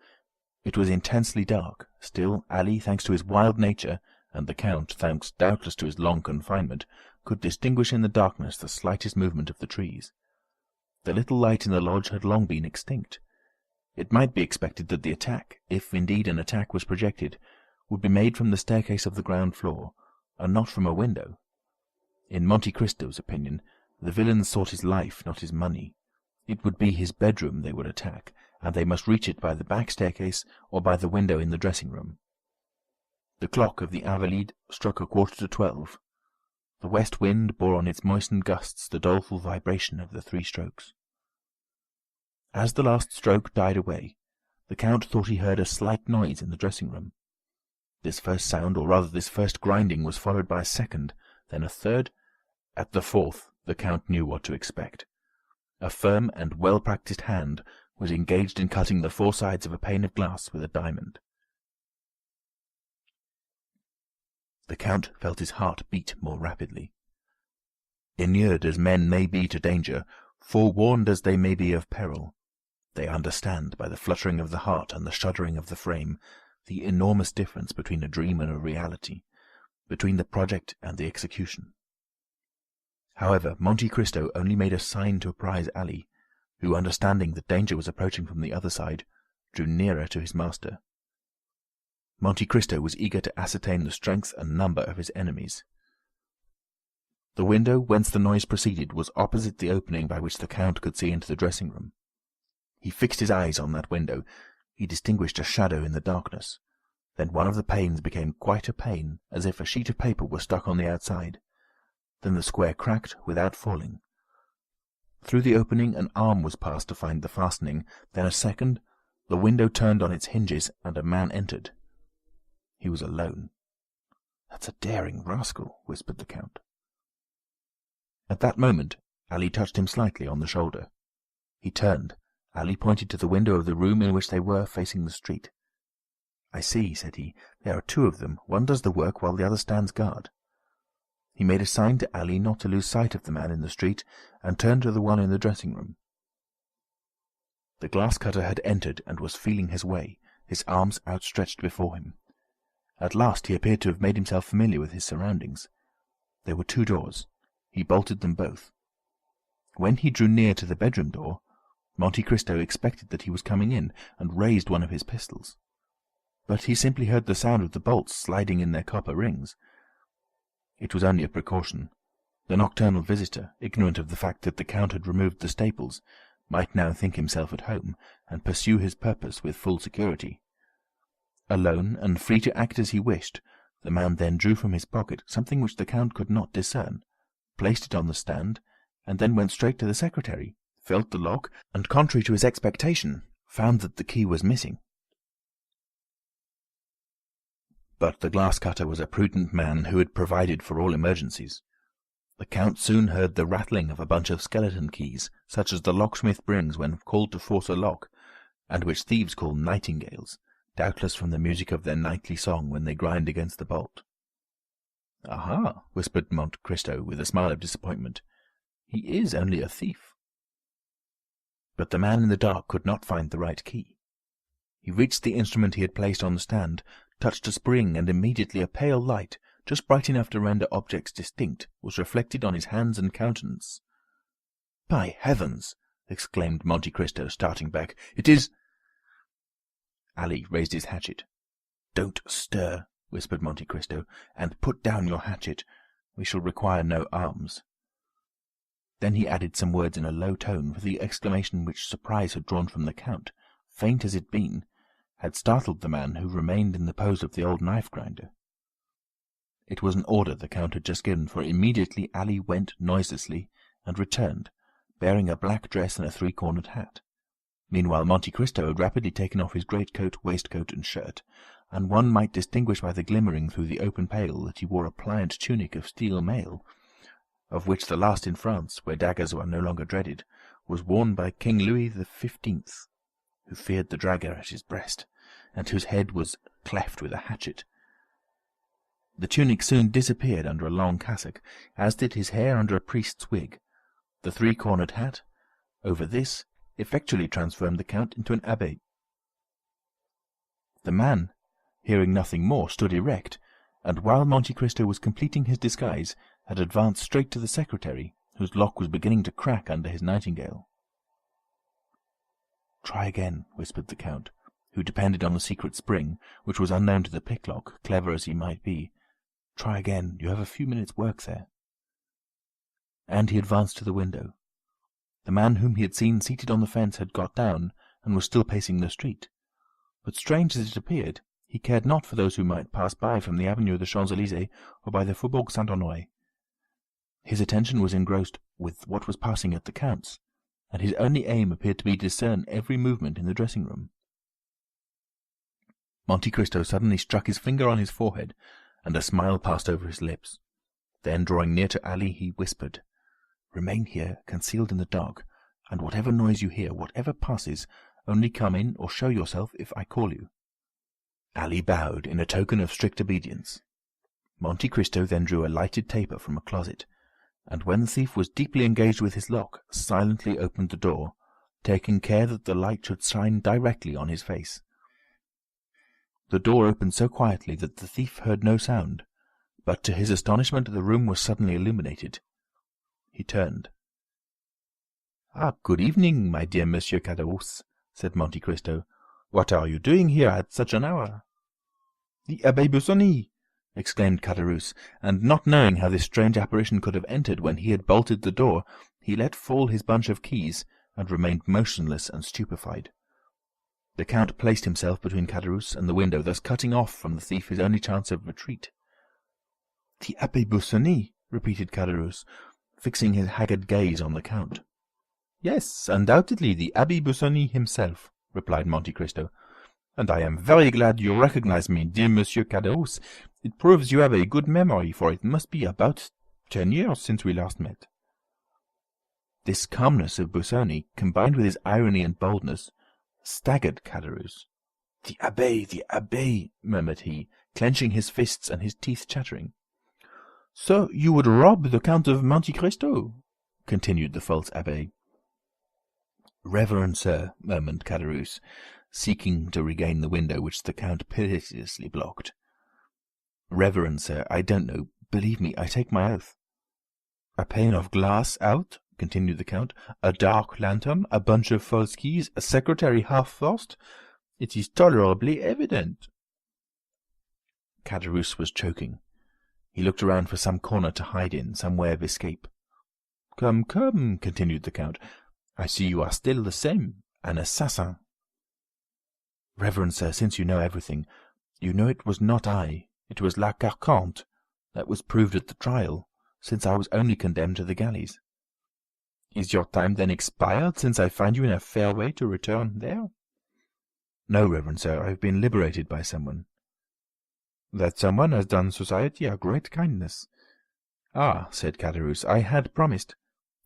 It was intensely dark. Still, Ali, thanks to his wild nature, and the Count, thanks doubtless to his long confinement, could distinguish in the darkness the slightest movement of the trees. The little light in the lodge had long been extinct. It might be expected that the attack, if indeed an attack was projected, would be made from the staircase of the ground floor, and not from a window. In Monte Cristo's opinion, the villains sought his life, not his money. It would be his bedroom they would attack, and they must reach it by the back staircase or by the window in the dressing-room. The clock of the Invalides struck 11:45. The west wind bore on its moistened gusts the doleful vibration of the 3 strokes. As the last stroke died away, the Count thought he heard a slight noise in the dressing-room. This first sound, or rather this first grinding, was followed by a second, then a third. At the 4th, the Count knew what to expect. A firm and well-practised hand was engaged in cutting the 4 sides of a pane of glass with a diamond. The Count felt his heart beat more rapidly. Inured as men may be to danger, forewarned as they may be of peril, they understand, by the fluttering of the heart and the shuddering of the frame, the enormous difference between a dream and a reality, between the project and the execution. However, Monte Cristo only made a sign to apprise Ali, who, understanding that danger was approaching from the other side, drew nearer to his master. Monte Cristo was eager to ascertain the strength and number of his enemies. The window whence the noise proceeded was opposite the opening by which the Count could see into the dressing-room. He fixed his eyes on that window. He distinguished a shadow in the darkness. Then one of the panes became quite a pane, as if a sheet of paper were stuck on the outside. Then the square cracked without falling. Through the opening an arm was passed to find the fastening, then a second. The window turned on its hinges, and a man entered. He was alone. "That's a daring rascal," whispered the Count. At that moment Ali touched him slightly on the shoulder. He turned. Ali pointed to the window of the room in which they were, facing the street. "I see," said he. "There are 2 of them. One does the work while the other stands guard." He made a sign to Ali not to lose sight of the man in the street, and turned to the one in the dressing-room. The glass cutter had entered and was feeling his way, his arms outstretched before him. At last he appeared to have made himself familiar with his surroundings. There were 2 doors. He bolted them both. When he drew near to the bedroom door, Monte Cristo expected that he was coming in, and raised one of his pistols. But he simply heard the sound of the bolts sliding in their copper rings. It was only a precaution. The nocturnal visitor, ignorant of the fact that the Count had removed the staples, might now think himself at home, and pursue his purpose with full security. Alone, and free to act as he wished, the man then drew from his pocket something which the Count could not discern, placed it on the stand, and then went straight to the secretary, felt the lock, and, contrary to his expectation, found that the key was missing. But the glass-cutter was a prudent man who had provided for all emergencies. The Count soon heard the rattling of a bunch of skeleton keys, such as the locksmith brings when called to force a lock, and which thieves call nightingales, doubtless from the music of their nightly song when they grind against the bolt. "Aha!" whispered Monte Cristo with a smile of disappointment. "He is only a thief." But the man in the dark could not find the right key. He reached the instrument he had placed on the stand, touched a spring, and immediately a pale light, just bright enough to render objects distinct, was reflected on his hands and countenance. "By heavens!" exclaimed Monte Cristo, starting back. "It is—" Ali raised his hatchet. "Don't stir," whispered Monte Cristo, "and put down your hatchet. We shall require no arms." Then he added some words in a low tone, for the exclamation which surprise had drawn from the Count, faint as it had been, had startled the man who remained in the pose of the old knife-grinder. It was an order the Count had just given, for immediately Ali went noiselessly and returned, bearing a black dress and a three-cornered hat. Meanwhile Monte Cristo had rapidly taken off his greatcoat, waistcoat, and shirt, and one might distinguish by the glimmering through the open pale that he wore a pliant tunic of steel mail, of which the last in France, where daggers were no longer dreaded, was worn by King Louis XV, who feared the dagger at his breast, and whose head was cleft with a hatchet. The tunic soon disappeared under a long cassock, as did his hair under a priest's wig. The three-cornered hat, over this, effectually transformed the Count into an abbé. The man, hearing nothing more, stood erect, and while Monte Cristo was completing his disguise, had advanced straight to the secretary, whose lock was beginning to crack under his nightingale. "Try again," whispered the Count, who depended on the secret spring, which was unknown to the picklock, clever as he might be. "Try again. You have a few minutes' work there." And he advanced to the window. The man whom he had seen seated on the fence had got down, and was still pacing the street. But strange as it appeared, he cared not for those who might pass by from the avenue of the Champs-Élysées or by the Faubourg Saint-Honoré. His attention was engrossed with what was passing at the Count's, and his only aim appeared to be to discern every movement in the dressing-room. Monte Cristo suddenly struck his finger on his forehead, and a smile passed over his lips. Then, drawing near to Ali, he whispered, "Remain here, concealed in the dark, and whatever noise you hear, whatever passes, only come in or show yourself if I call you." Ali bowed in a token of strict obedience. Monte Cristo then drew a lighted taper from a closet, and when the thief was deeply engaged with his lock, silently opened the door, taking care that the light should shine directly on his face. The door opened so quietly that the thief heard no sound, but to his astonishment the room was suddenly illuminated. He turned. "Ah, good evening, my dear Monsieur Caderousse," said Monte Cristo. "What are you doing here at such an hour?" "The Abbé Busoni!" exclaimed Caderousse, and not knowing how this strange apparition could have entered when he had bolted the door, he let fall his bunch of keys, and remained motionless and stupefied. The Count placed himself between Caderousse and the window, thus cutting off from the thief his only chance of retreat. "The Abbé Busoni!" repeated Caderousse, fixing his haggard gaze on the Count. "Yes, undoubtedly, the Abbé Busoni himself," replied Monte Cristo. "And I am very glad you recognize me, dear Monsieur Caderousse. It proves you have a good memory, for it must be about 10 years since we last met." This calmness of Busoni, combined with his irony and boldness, staggered Caderousse. "The Abbé," murmured he, clenching his fists and his teeth chattering. "So you would rob the Count of Monte Cristo?" continued the false Abbé. "Reverend sir," murmured Caderousse, seeking to regain the window which the Count pitilessly blocked. "Reverend sir, I don't know. Believe me, I take my oath." "A pane of glass out," continued the Count, "a dark lantern, a bunch of false keys, a secretary half-forced. It is tolerably evident." Caderousse was choking. He looked around for some corner to hide in, some way of escape. "Come, come," continued the Count, "I see you are still the same, an assassin." "Reverend sir, since you know everything, you know it was not I, it was La Carconte. That was proved at the trial, since I was only condemned to the galleys." "Is your time then expired, since I find you in a fair way to return there?" "No, reverend sir, I have been liberated by someone." "That someone has done society a great kindness." "Ah," said Caderousse, "I had promised—"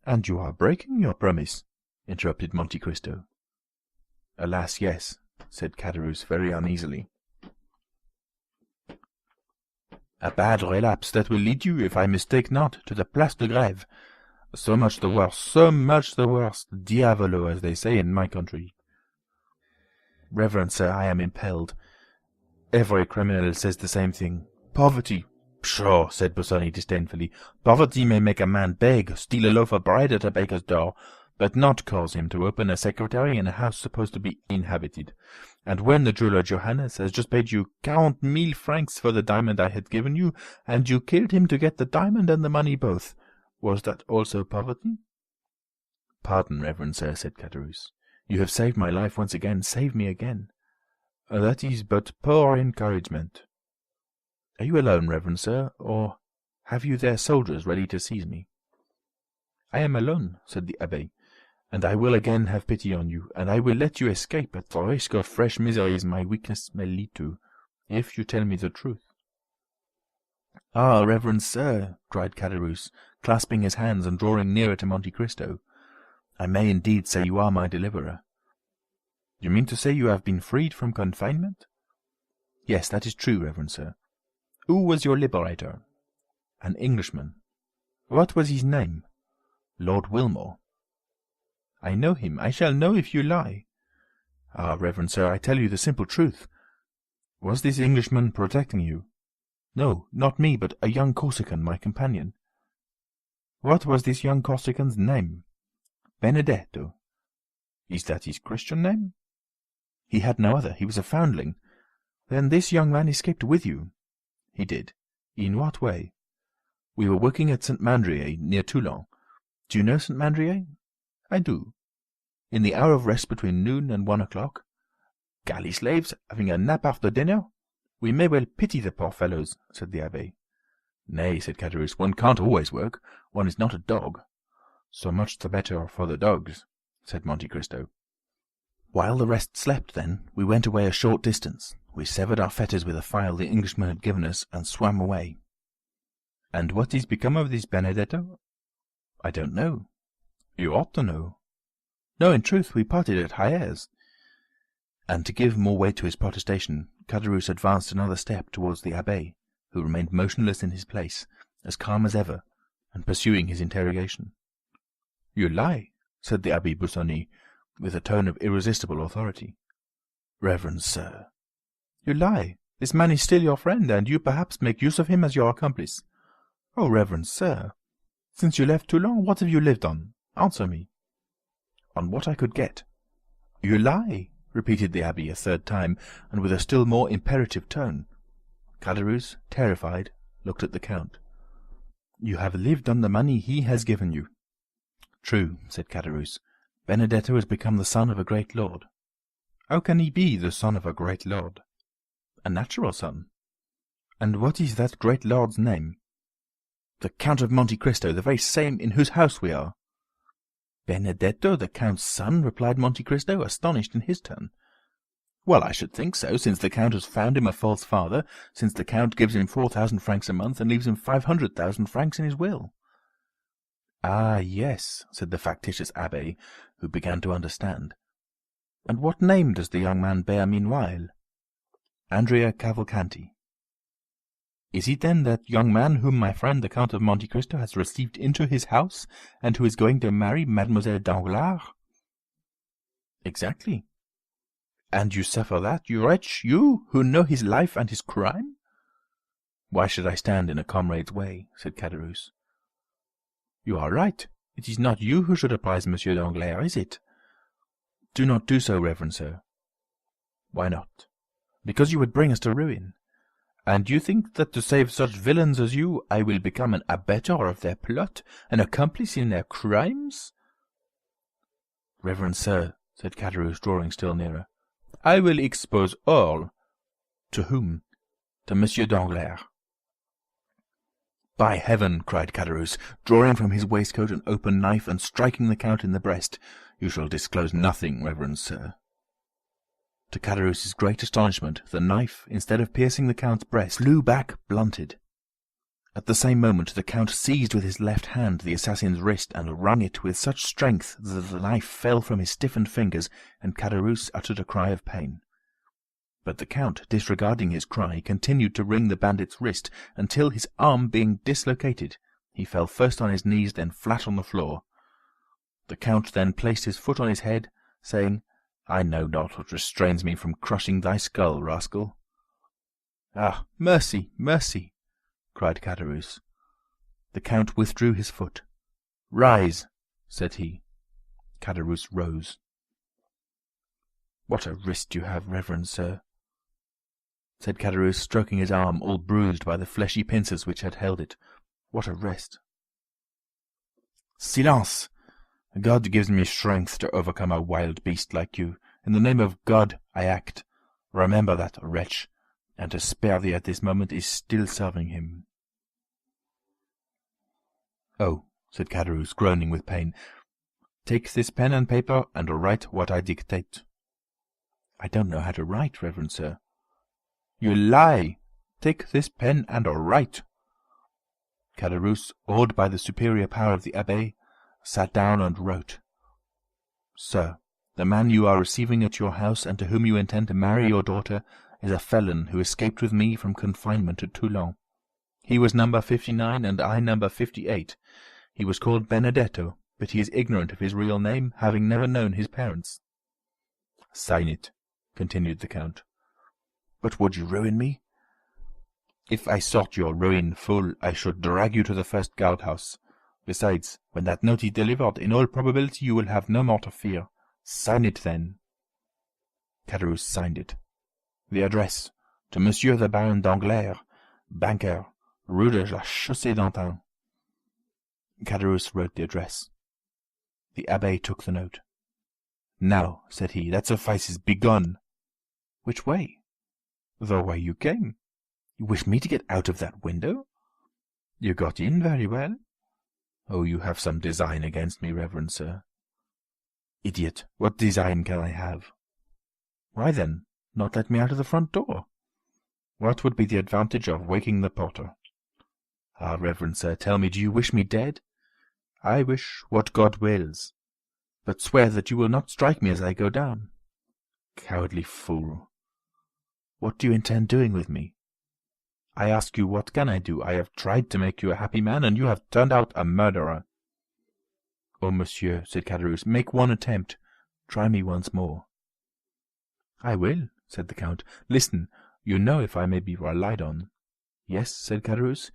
"And you are breaking your promise," interrupted Monte Cristo. "Alas, yes," said Caderousse very uneasily. "A bad relapse that will lead you, if I mistake not, to the Place de Grève. So much the worse, so much the worse, diavolo, as they say in my country." "Reverend sir, I am impelled. Every criminal says the same thing. Poverty—" "Pshaw!" said Busoni disdainfully. "Poverty may make a man beg, steal a loaf of bread at a baker's door, but not cause him to open a secretary in a house supposed to be inhabited. And when the jeweller Johannes has just paid you 40,000 francs for the diamond I had given you, and you killed him to get the diamond and the money both, was that also poverty?" "Pardon, reverend sir," said Caderousse. "You have saved my life once again. Save me again." "That is but poor encouragement." "Are you alone, reverend sir, or have you there soldiers ready to seize me?" "I am alone," said the Abbé, and I will again have pity on you, and I will let you escape at the risk of fresh miseries my weakness may lead to, if you tell me the truth." "Ah, reverend sir," cried Caderousse, clasping his hands and drawing nearer to Monte Cristo, "I may indeed say you are my deliverer." "You mean to say you have been freed from confinement?" "Yes, that is true, reverend sir." "Who was your liberator?" "An Englishman." "What was his name?" "Lord Wilmore." "I know him. I shall know if you lie." "Ah, reverend sir, I tell you the simple truth." "Was this Englishman protecting you?" "No, not me, but a young Corsican, my companion." "What was this young Corsican's name?" "Benedetto." "Is that his Christian name?" "He had no other. He was a foundling." "Then this young man escaped with you?" "He did." "In what way?" "We were working at St. Mandrier, near Toulon. Do you know St. Mandrier?" "I do." "In the hour of rest between noon and 1 o'clock?" "Galley slaves, having a nap after dinner? We may well pity the poor fellows," said the abbé. "Nay," said Caderousse, "one can't always work. One is not a dog." "So much the better for the dogs," said Monte Cristo. "While the rest slept, then, we went away a short distance. We severed our fetters with a file the Englishman had given us, and swam away." "And what is become of this Benedetto?" "I don't know." "You ought to know." "No, in truth, we parted at Hyères." And to give more weight to his protestation, Caderousse advanced another step towards the abbé, who remained motionless in his place, as calm as ever, and pursuing his interrogation. "You lie," said the Abbé Busoni, with a tone of irresistible authority. "Reverend sir." "You lie. This man is still your friend, and you perhaps make use of him as your accomplice." "Oh, reverend sir! Since you left Toulon, what have you lived on? Answer me." "On what I could get." "You lie," repeated the abbé a third time, and with a still more imperative tone. Caderousse, terrified, looked at the count. "You have lived on the money he has given you." "True," said Caderousse. "Benedetto has become the son of a great lord." "How can he be the son of a great lord?" "A natural son." "And what is that great lord's name?" "The Count of Monte Cristo, the very same in whose house we are." "Benedetto, the count's son?" replied Monte Cristo, astonished in his turn. "Well, I should think so, since the count has found him a false father, since the count gives him 4,000 francs a month, and leaves him 500,000 francs in his will." "Ah, yes," said the factitious abbé, who began to understand. "And what name does the young man bear meanwhile?" "Andrea Cavalcanti." "Is he then that young man whom my friend the Count of Monte Cristo has received into his house, and who is going to marry Mademoiselle Danglars?" "Exactly." "And you suffer that, you wretch, you, who know his life and his crime?" "Why should I stand in a comrade's way?" said Caderousse. "You are right. It is not you who should apprise Monsieur Danglars, is it?" "Do not do so, reverend sir." "Why not?" "Because you would bring us to ruin." "And you think that to save such villains as you, I will become an abettor of their plot, an accomplice in their crimes?" "Reverend sir," said Caderousse, drawing still nearer, "I will expose all." "To whom?" "To Monsieur Danglars." "By heaven!" cried Caderousse, drawing from his waistcoat an open knife and striking the count in the breast, "you shall disclose nothing, reverend sir." To Caderousse's great astonishment, the knife, instead of piercing the count's breast, flew back blunted. At the same moment the count seized with his left hand the assassin's wrist and wrung it with such strength that the knife fell from his stiffened fingers, and Caderousse uttered a cry of pain. But the count, disregarding his cry, continued to wring the bandit's wrist, until, his arm being dislocated, he fell first on his knees, then flat on the floor. The count then placed his foot on his head, saying, "I know not what restrains me from crushing thy skull, rascal." "Ah, mercy, mercy!" cried Caderousse. The count withdrew his foot. "Rise," said he. Caderousse rose. "What a wrist you have, reverend sir," said Caderousse, stroking his arm, all bruised by the fleshy pincers which had held it. "What a wrist!" "Silence! God gives me strength to overcome a wild beast like you. In the name of God, I act. Remember that, wretch, and to spare thee at this moment is still serving him." "Oh," said Caderousse, groaning with pain, Take this pen and paper, and write what I dictate." "I don't know how to write, reverend sir." "You lie! Take this pen and write." Caderousse, awed by the superior power of the abbé, sat down and wrote. "Sir, the man you are receiving at your house and to whom you intend to marry your daughter is a felon who escaped with me from confinement at Toulon. He was number 59 and I number 58. He was called Benedetto, but he is ignorant of his real name, having never known his parents." "Sign it," continued the Count. "But would you ruin me?" "If I sought your ruin full, I should drag you to the first guard-house. Besides, when that note is delivered, in all probability you will have no more to fear. Sign it, then." Caderousse signed it. The address, to Monsieur the Baron Danglars, banker, Rue de la Chaussée-d'Antin. Caderousse wrote the address. The abbé took the note. "Now," said he, "that suffices. Begone." "Which way?" "The way you came." "You wish me to get out of that window?" "You got in very well." "Oh, you have some design against me, reverend sir." "Idiot, what design can I have?" "Why, then, not let me out of the front door." "What would be the advantage of waking the porter?" "Ah, reverend sir, tell me, do you wish me dead?" "I wish what God wills." "But swear that you will not strike me as I go down." "Cowardly fool." "What do you intend doing with me?" "I ask you, what can I do? I have tried to make you a happy man, and you have turned out a murderer." "Oh, monsieur," said Caderousse, "make one attempt. Try me once more." "I will," said the Count. "Listen, you know if I may be relied on." "Yes," said Caderousse.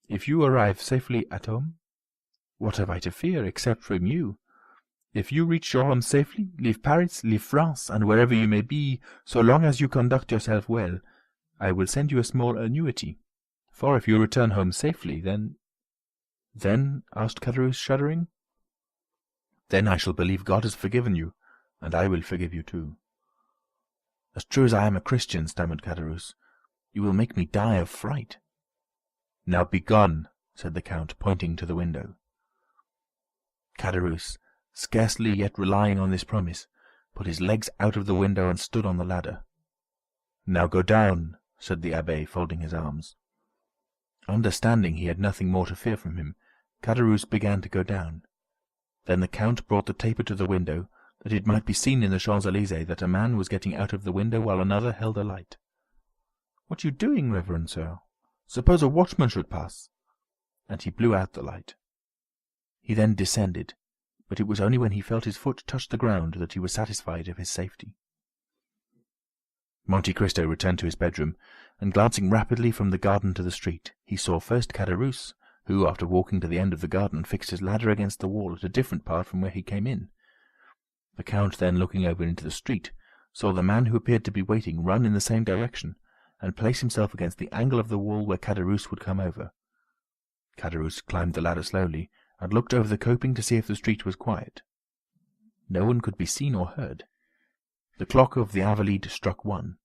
"If you arrive safely at home?" "What have I to fear, except from you?" "If you reach your home safely, leave Paris, leave France, and wherever you may be, so long as you conduct yourself well, I will send you a small annuity. For if you return home safely, then—" "Then?" asked Caderousse, shuddering. "Then I shall believe God has forgiven you, and I will forgive you too." "As true as I am a Christian," stammered Caderousse, "you will make me die of fright." "Now begone," said the Count, pointing to the window. Caderousse, scarcely yet relying on this promise, put his legs out of the window and stood on the ladder. "Now go down," said the abbé, folding his arms. Understanding he had nothing more to fear from him, Caderousse began to go down. Then the Count brought the taper to the window, that it might be seen in the Champs-Élysées that a man was getting out of the window while another held a light. "What are you doing, reverend sir? Suppose a watchman should pass?" And he blew out the light. He then descended, but it was only when he felt his foot touch the ground that he was satisfied of his safety. Monte Cristo returned to his bedroom, and glancing rapidly from the garden to the street, he saw first Caderousse, who, after walking to the end of the garden, fixed his ladder against the wall at a different part from where he came in. The Count then, looking over into the street, saw the man who appeared to be waiting run in the same direction, and place himself against the angle of the wall where Caderousse would come over. Caderousse climbed the ladder slowly, and looked over the coping to see if the street was quiet. No one could be seen or heard. The clock of the Invalides struck 1.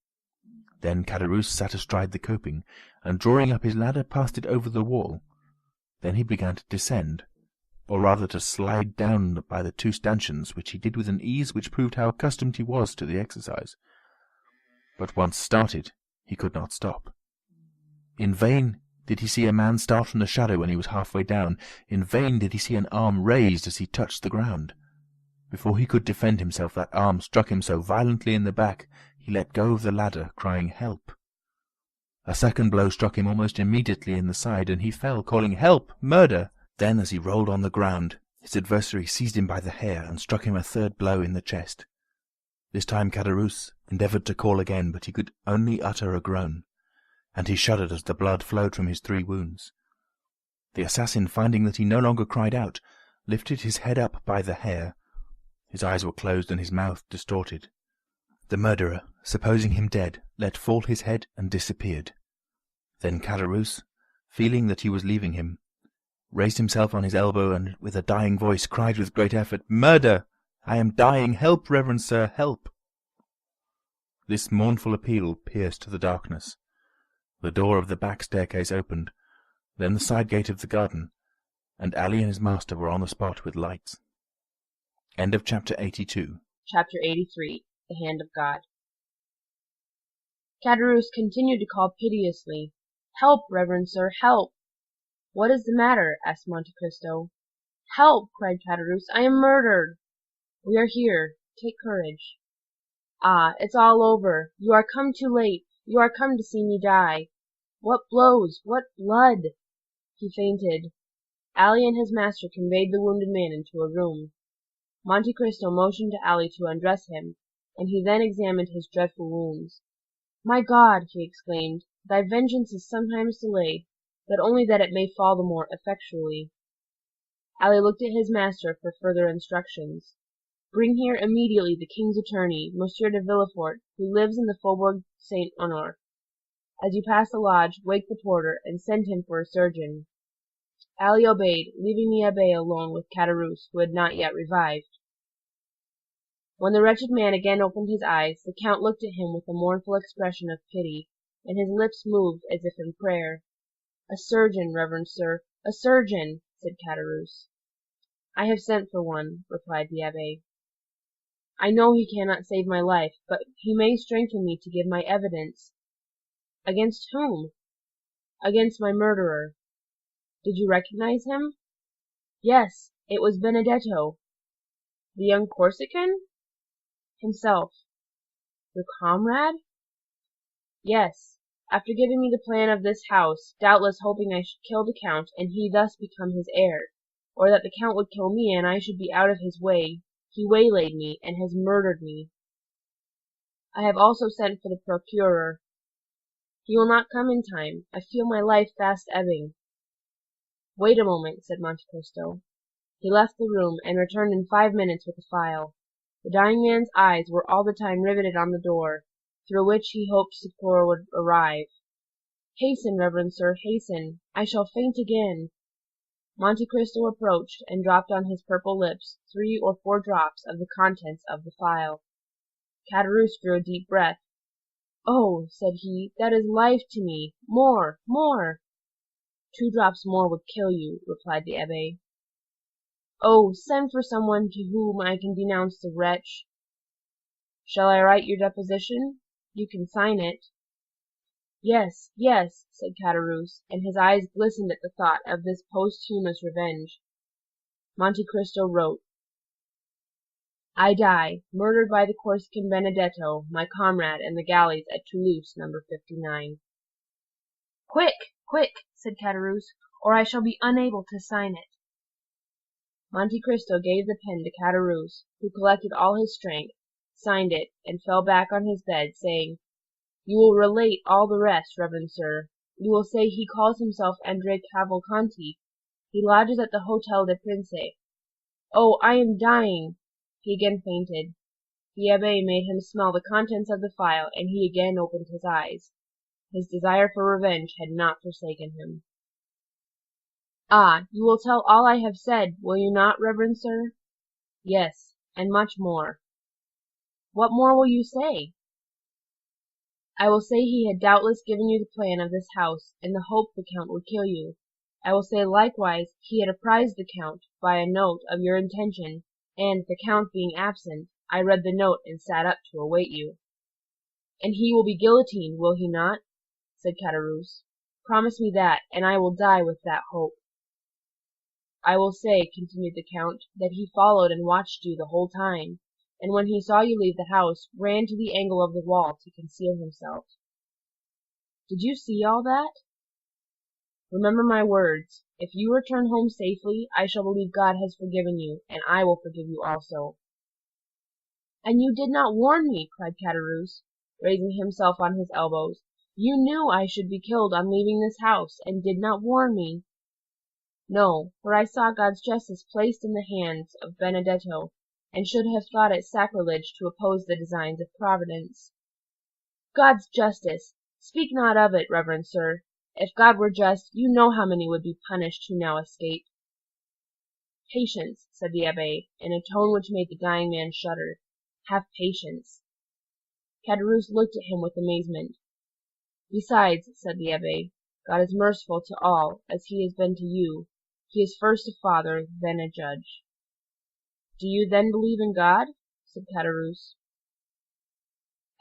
Then Caderousse sat astride the coping, and drawing up his ladder, passed it over the wall. Then he began to descend, or rather to slide down by the 2 stanchions, which he did with an ease which proved how accustomed he was to the exercise. But once started, he could not stop. In vain did he see a man start from the shadow when he was halfway down. In vain did he see an arm raised as he touched the ground. Before he could defend himself, that arm struck him so violently in the back, he let go of the ladder, crying, "Help!" A second blow struck him almost immediately in the side, and he fell, calling, "Help! Murder!" Then, as he rolled on the ground, his adversary seized him by the hair and struck him a third blow in the chest. This time Caderousse endeavoured to call again, but he could only utter a groan, and he shuddered as the blood flowed from his 3 wounds. The assassin, finding that he no longer cried out, lifted his head up by the hair. His eyes were closed and his mouth distorted. The murderer, supposing him dead, let fall his head and disappeared. Then Caderousse, feeling that he was leaving him, raised himself on his elbow and, with a dying voice, cried with great effort, "Murder! I am dying! Help, reverend sir, help!" This mournful appeal pierced the darkness. The door of the back staircase opened, then the side gate of the garden, and Ali and his master were on the spot with lights. End of chapter 82. Chapter 83. The Hand of God. Caderousse continued to call piteously. "Help, reverend sir, help!" "What is the matter?" asked Monte Cristo. "Help!" cried Caderousse. "I am murdered!" "We are here. Take courage." "Ah, it's all over. You are come too late. You are come to see me die. What blows! What blood!" He fainted. Ali and his master conveyed the wounded man into a room. Monte Cristo motioned to Ali to undress him, and he then examined his dreadful wounds. "My God!" he exclaimed, "thy vengeance is sometimes delayed, but only that it may fall the more effectually." Ali looked at his master for further instructions. "Bring here immediately the king's attorney, Monsieur de Villefort, who lives in the Faubourg Saint-Honore. As you pass the lodge, wake the porter, and send him for a surgeon." Ali obeyed, leaving the abbé alone with Caderousse, who had not yet revived. When the wretched man again opened his eyes, the count looked at him with a mournful expression of pity, and his lips moved as if in prayer. "A surgeon, reverend sir, a surgeon!" said Caderousse. "I have sent for one," replied the abbé. "I know he cannot save my life, but he may strengthen me to give my evidence." "Against whom?" "Against my murderer." "Did you recognize him?" "Yes, it was Benedetto." "The young Corsican?" "Himself." "Your comrade?" "Yes. After giving me the plan of this house, doubtless hoping I should kill the count, and he thus become his heir, or that the count would kill me and I should be out of his way, he waylaid me, and has murdered me. I have also sent for the procureur. He will not come in time. I feel my life fast ebbing." "Wait a moment," said Monte Cristo. He left the room, and returned in 5 minutes with a file. The dying man's eyes were all the time riveted on the door, through which he hoped succor would arrive. "Hasten, reverend sir, hasten! I shall faint again." Monte Cristo approached, and dropped on his purple lips 3 or 4 drops of the contents of the phial. Caderousse drew a deep breath. "Oh," said he, "that is life to me! More, more!" "2 drops more would kill you," replied the abbé. "Oh, send for someone to whom I can denounce the wretch." "Shall I write your deposition? You can sign it." "Yes, yes," said Caderousse, and his eyes glistened at the thought of this posthumous revenge. Monte Cristo wrote, "I die, murdered by the Corsican Benedetto, my comrade in the galleys at Toulouse, No. 59. "Quick, quick," said Caderousse, "or I shall be unable to sign it." Monte Cristo gave the pen to Caderousse, who collected all his strength, signed it, and fell back on his bed, saying, "You will relate all the rest, reverend sir. You will say he calls himself Andrea Cavalcanti. He lodges at the Hôtel des Princes. Oh, I am dying!" He again fainted. The abbé made him smell the contents of the phial, and he again opened his eyes. His desire for revenge had not forsaken him. "Ah, you will tell all I have said, will you not, reverend sir?" "Yes, and much more." "What more will you say?" "I will say he had doubtless given you the plan of this house, in the hope the count would kill you. I will say likewise he had apprised the count, by a note, of your intention, and, the count being absent, I read the note and sat up to await you." "And he will be guillotined, will he not?" said Caderousse. "Promise me that, and I will die with that hope." "I will say," continued the count, "that he followed and watched you the whole time, and when he saw you leave the house, ran to the angle of the wall to conceal himself." "Did you see all that?" "Remember my words. If you return home safely, I shall believe God has forgiven you, and I will forgive you also." "And you did not warn me!" cried Caderousse, raising himself on his elbows. "You knew I should be killed on leaving this house, and did not warn me." "No, for I saw God's justice placed in the hands of Benedetto, and should have thought it sacrilege to oppose the designs of Providence." "God's justice! Speak not of it, reverend sir. If God were just, you know how many would be punished who now escape." "Patience," said the abbé, in a tone which made the dying man shudder. "Have patience." Caderousse looked at him with amazement. "Besides," said the abbé, "God is merciful to all, as he has been to you. He is first a father, then a judge." Do you then believe in God? Said Caderousse.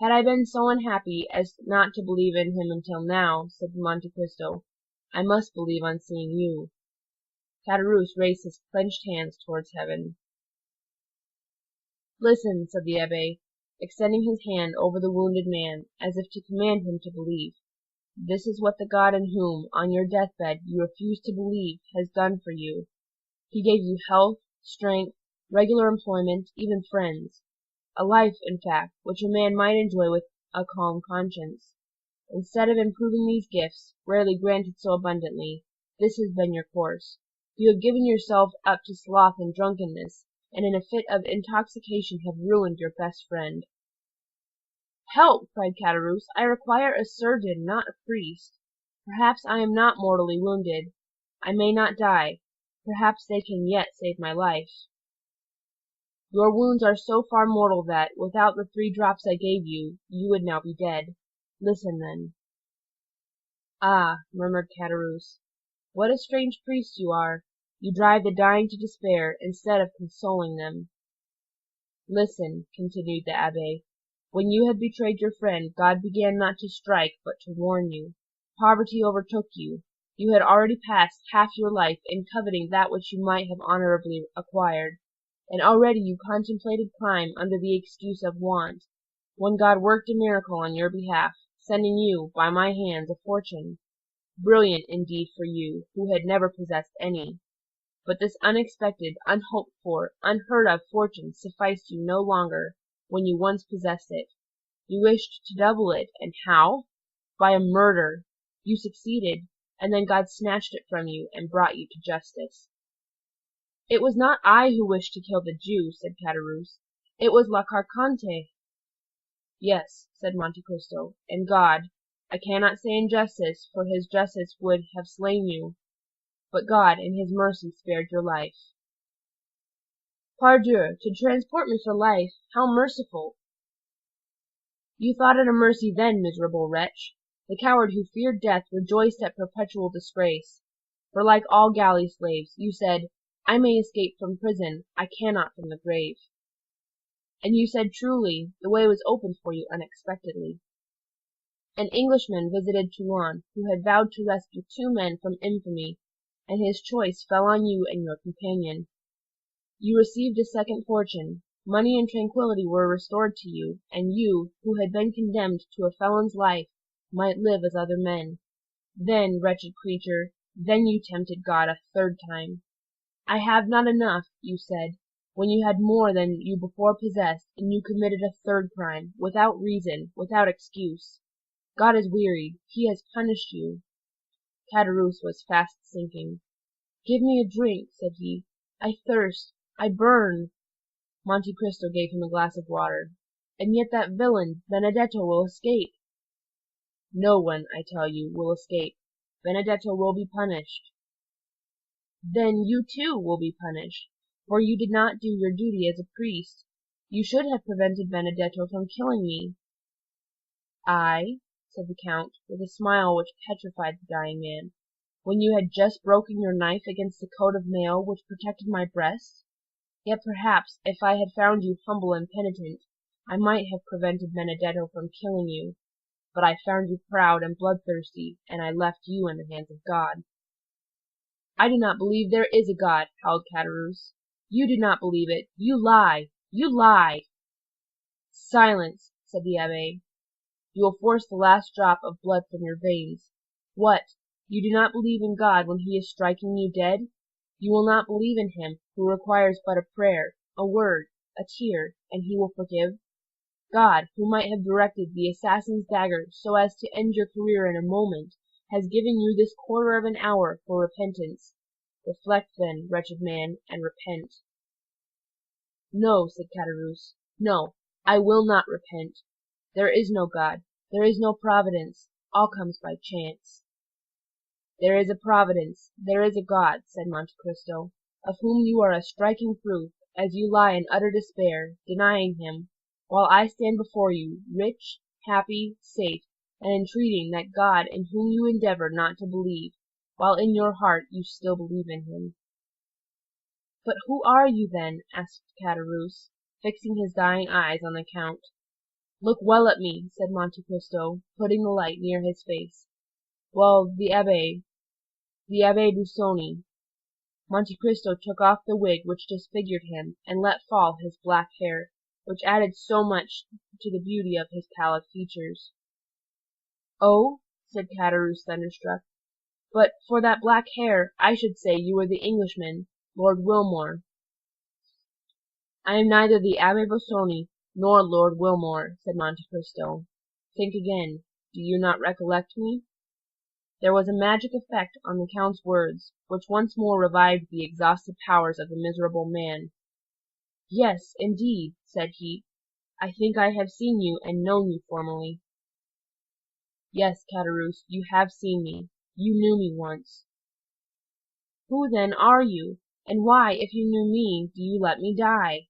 Had I been so unhappy as not to believe in him until now, said Monte Cristo, I must believe on seeing you. Caderousse raised his clenched hands towards heaven. Listen, said the abbé, extending his hand over the wounded man, as if to command him to believe. This is what the God in whom, on your deathbed, you refused to believe, has done for you. He gave you health, strength, regular employment, even friends. A life, in fact, which a man might enjoy with a calm conscience. Instead of improving these gifts, rarely granted so abundantly, this has been your course. You have given yourself up to sloth and drunkenness, and in a fit of intoxication have ruined your best friend. Help! Cried Caderousse. I require a surgeon, not a priest. Perhaps I am not mortally wounded. I may not die. Perhaps they can yet save my life. Your wounds are so far mortal that, without the 3 drops I gave you, you would now be dead. Listen, then. Ah, murmured Caderousse, what a strange priest you are! You drive the dying to despair instead of consoling them. Listen, continued the abbé. When you had betrayed your friend, God began not to strike, but to warn you. Poverty overtook you. You had already passed half your life in coveting that which you might have honorably acquired, and already you contemplated crime under the excuse of want, when God worked a miracle on your behalf, sending you, by my hands, a fortune. Brilliant, indeed, for you, who had never possessed any. But this unexpected, unhoped for, unheard of fortune sufficed you no longer when you once possessed it. You wished to double it, and how? By a murder. You succeeded, and then God snatched it from you and brought you to justice. It was not I who wished to kill the Jew, said Caderousse. It was La Carconte. Yes, said Monte Cristo, and God, I cannot say in justice, for his justice would have slain you, but God in his mercy spared your life. Pardieu, to transport me for life, how merciful! You thought it a mercy then, miserable wretch. The coward who feared death rejoiced at perpetual disgrace. For like all galley slaves, you said, I may escape from prison, I cannot from the grave. And you said truly, the way was opened for you unexpectedly. An Englishman visited Toulon, who had vowed to rescue 2 men from infamy, and his choice fell on you and your companion. You received a second fortune, money and tranquillity were restored to you, and you, who had been condemned to a felon's life, might live as other men. Then, wretched creature, then you tempted God a 3rd time. I have not enough, you said, when you had more than you before possessed, and you committed a 3rd crime, without reason, without excuse. God is wearied, he has punished you. Caderousse was fast sinking. Give me a drink, said he. I thirst, I burn. Monte Cristo gave him a glass of water. And yet that villain, Benedetto, will escape. No one, I tell you, will escape. Benedetto will be punished. Then you too will be punished, for you did not do your duty as a priest. You should have prevented Benedetto from killing me. I, said the Count, with a smile which petrified the dying man, when you had just broken your knife against the coat of mail which protected my breast? Yet perhaps, if I had found you humble and penitent, I might have prevented Benedetto from killing you. But I found you proud and bloodthirsty, and I left you in the hands of God. I do not believe there is a God, howled Caderousse. You do not believe it. You lie. You lie. Silence, said the abbé. You will force the last drop of blood from your veins. What? You do not believe in God when he is striking you dead? You will not believe in him who requires but a prayer, a word, a tear, and he will forgive? God, who might have directed the assassin's dagger so as to end your career in a moment, has given you this quarter of an hour for repentance. Reflect then, wretched man, and repent. No, said Caderousse. No, I will not repent. There is no God. There is no providence. All comes by chance. There is a providence. There is a God, said Monte Cristo, of whom you are a striking proof, as you lie in utter despair, denying him, while I stand before you, rich, happy, safe, and entreating that God in whom you endeavor not to believe, while in your heart you still believe in him. "But who are you, then?" asked Caderousse, fixing his dying eyes on the Count. "Look well at me," said Monte Cristo, putting the light near his face. "Well, the Abbé Busoni." Monte Cristo took off the wig which disfigured him, and let fall his black hair, which added so much to the beauty of his pallid features. "Oh," said Caderousse, thunderstruck, "but for that black hair I should say you were the Englishman, Lord Wilmore." "I am neither the Abbé Busoni nor Lord Wilmore," said Monte Cristo. "Think again. Do you not recollect me?" There was a magic effect on the Count's words, which once more revived the exhausted powers of the miserable man. "Yes, indeed," said he, "I think I have seen you and known you formerly." "Yes, Caderousse, you have seen me. You knew me once." "Who, then, are you? And why, if you knew me, do you let me die?"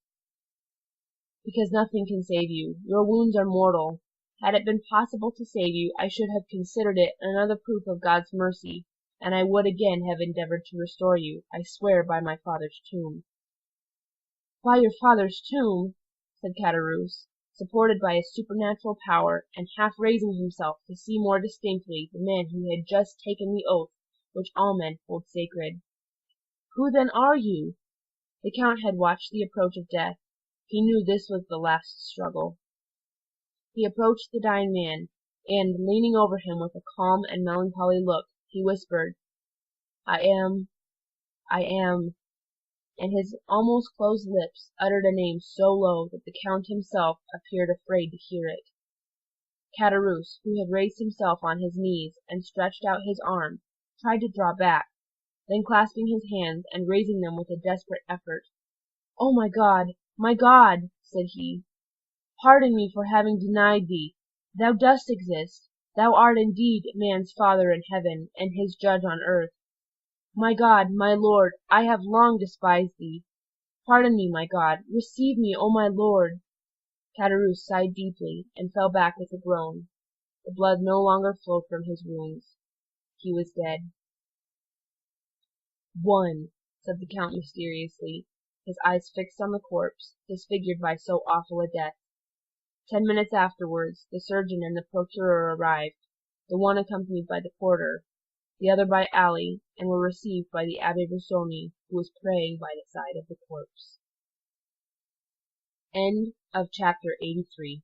"Because nothing can save you. Your wounds are mortal. Had it been possible to save you, I should have considered it another proof of God's mercy, and I would again have endeavored to restore you, I swear by my father's tomb." "By your father's tomb!" said Caderousse, supported by a supernatural power, and half raising himself to see more distinctly the man who had just taken the oath which all men hold sacred. "Who then are you?" The Count had watched the approach of death. He knew this was the last struggle. He approached the dying man, and, leaning over him with a calm and melancholy look, he whispered, "I am, and his almost closed lips uttered a name so low that the Count himself appeared afraid to hear it. Caderousse, who had raised himself on his knees and stretched out his arm, tried to draw back, then clasping his hands and raising them with a desperate effort, "Oh, my God," said he, "pardon me for having denied thee. Thou dost exist. Thou art indeed man's father in heaven, and his judge on earth. My God, my Lord, I have long despised thee. Pardon me, my God. Receive me, O my Lord." Caderousse sighed deeply, and fell back with a groan. The blood no longer flowed from his wounds. He was dead. "One," said the Count mysteriously, his eyes fixed on the corpse, disfigured by so awful a death. 10 minutes afterwards, the surgeon and the procureur arrived, the one accompanied by the porter, the other by Ali, and were received by the Abbé Busoni, who was praying by the side of the corpse. Chapter 83.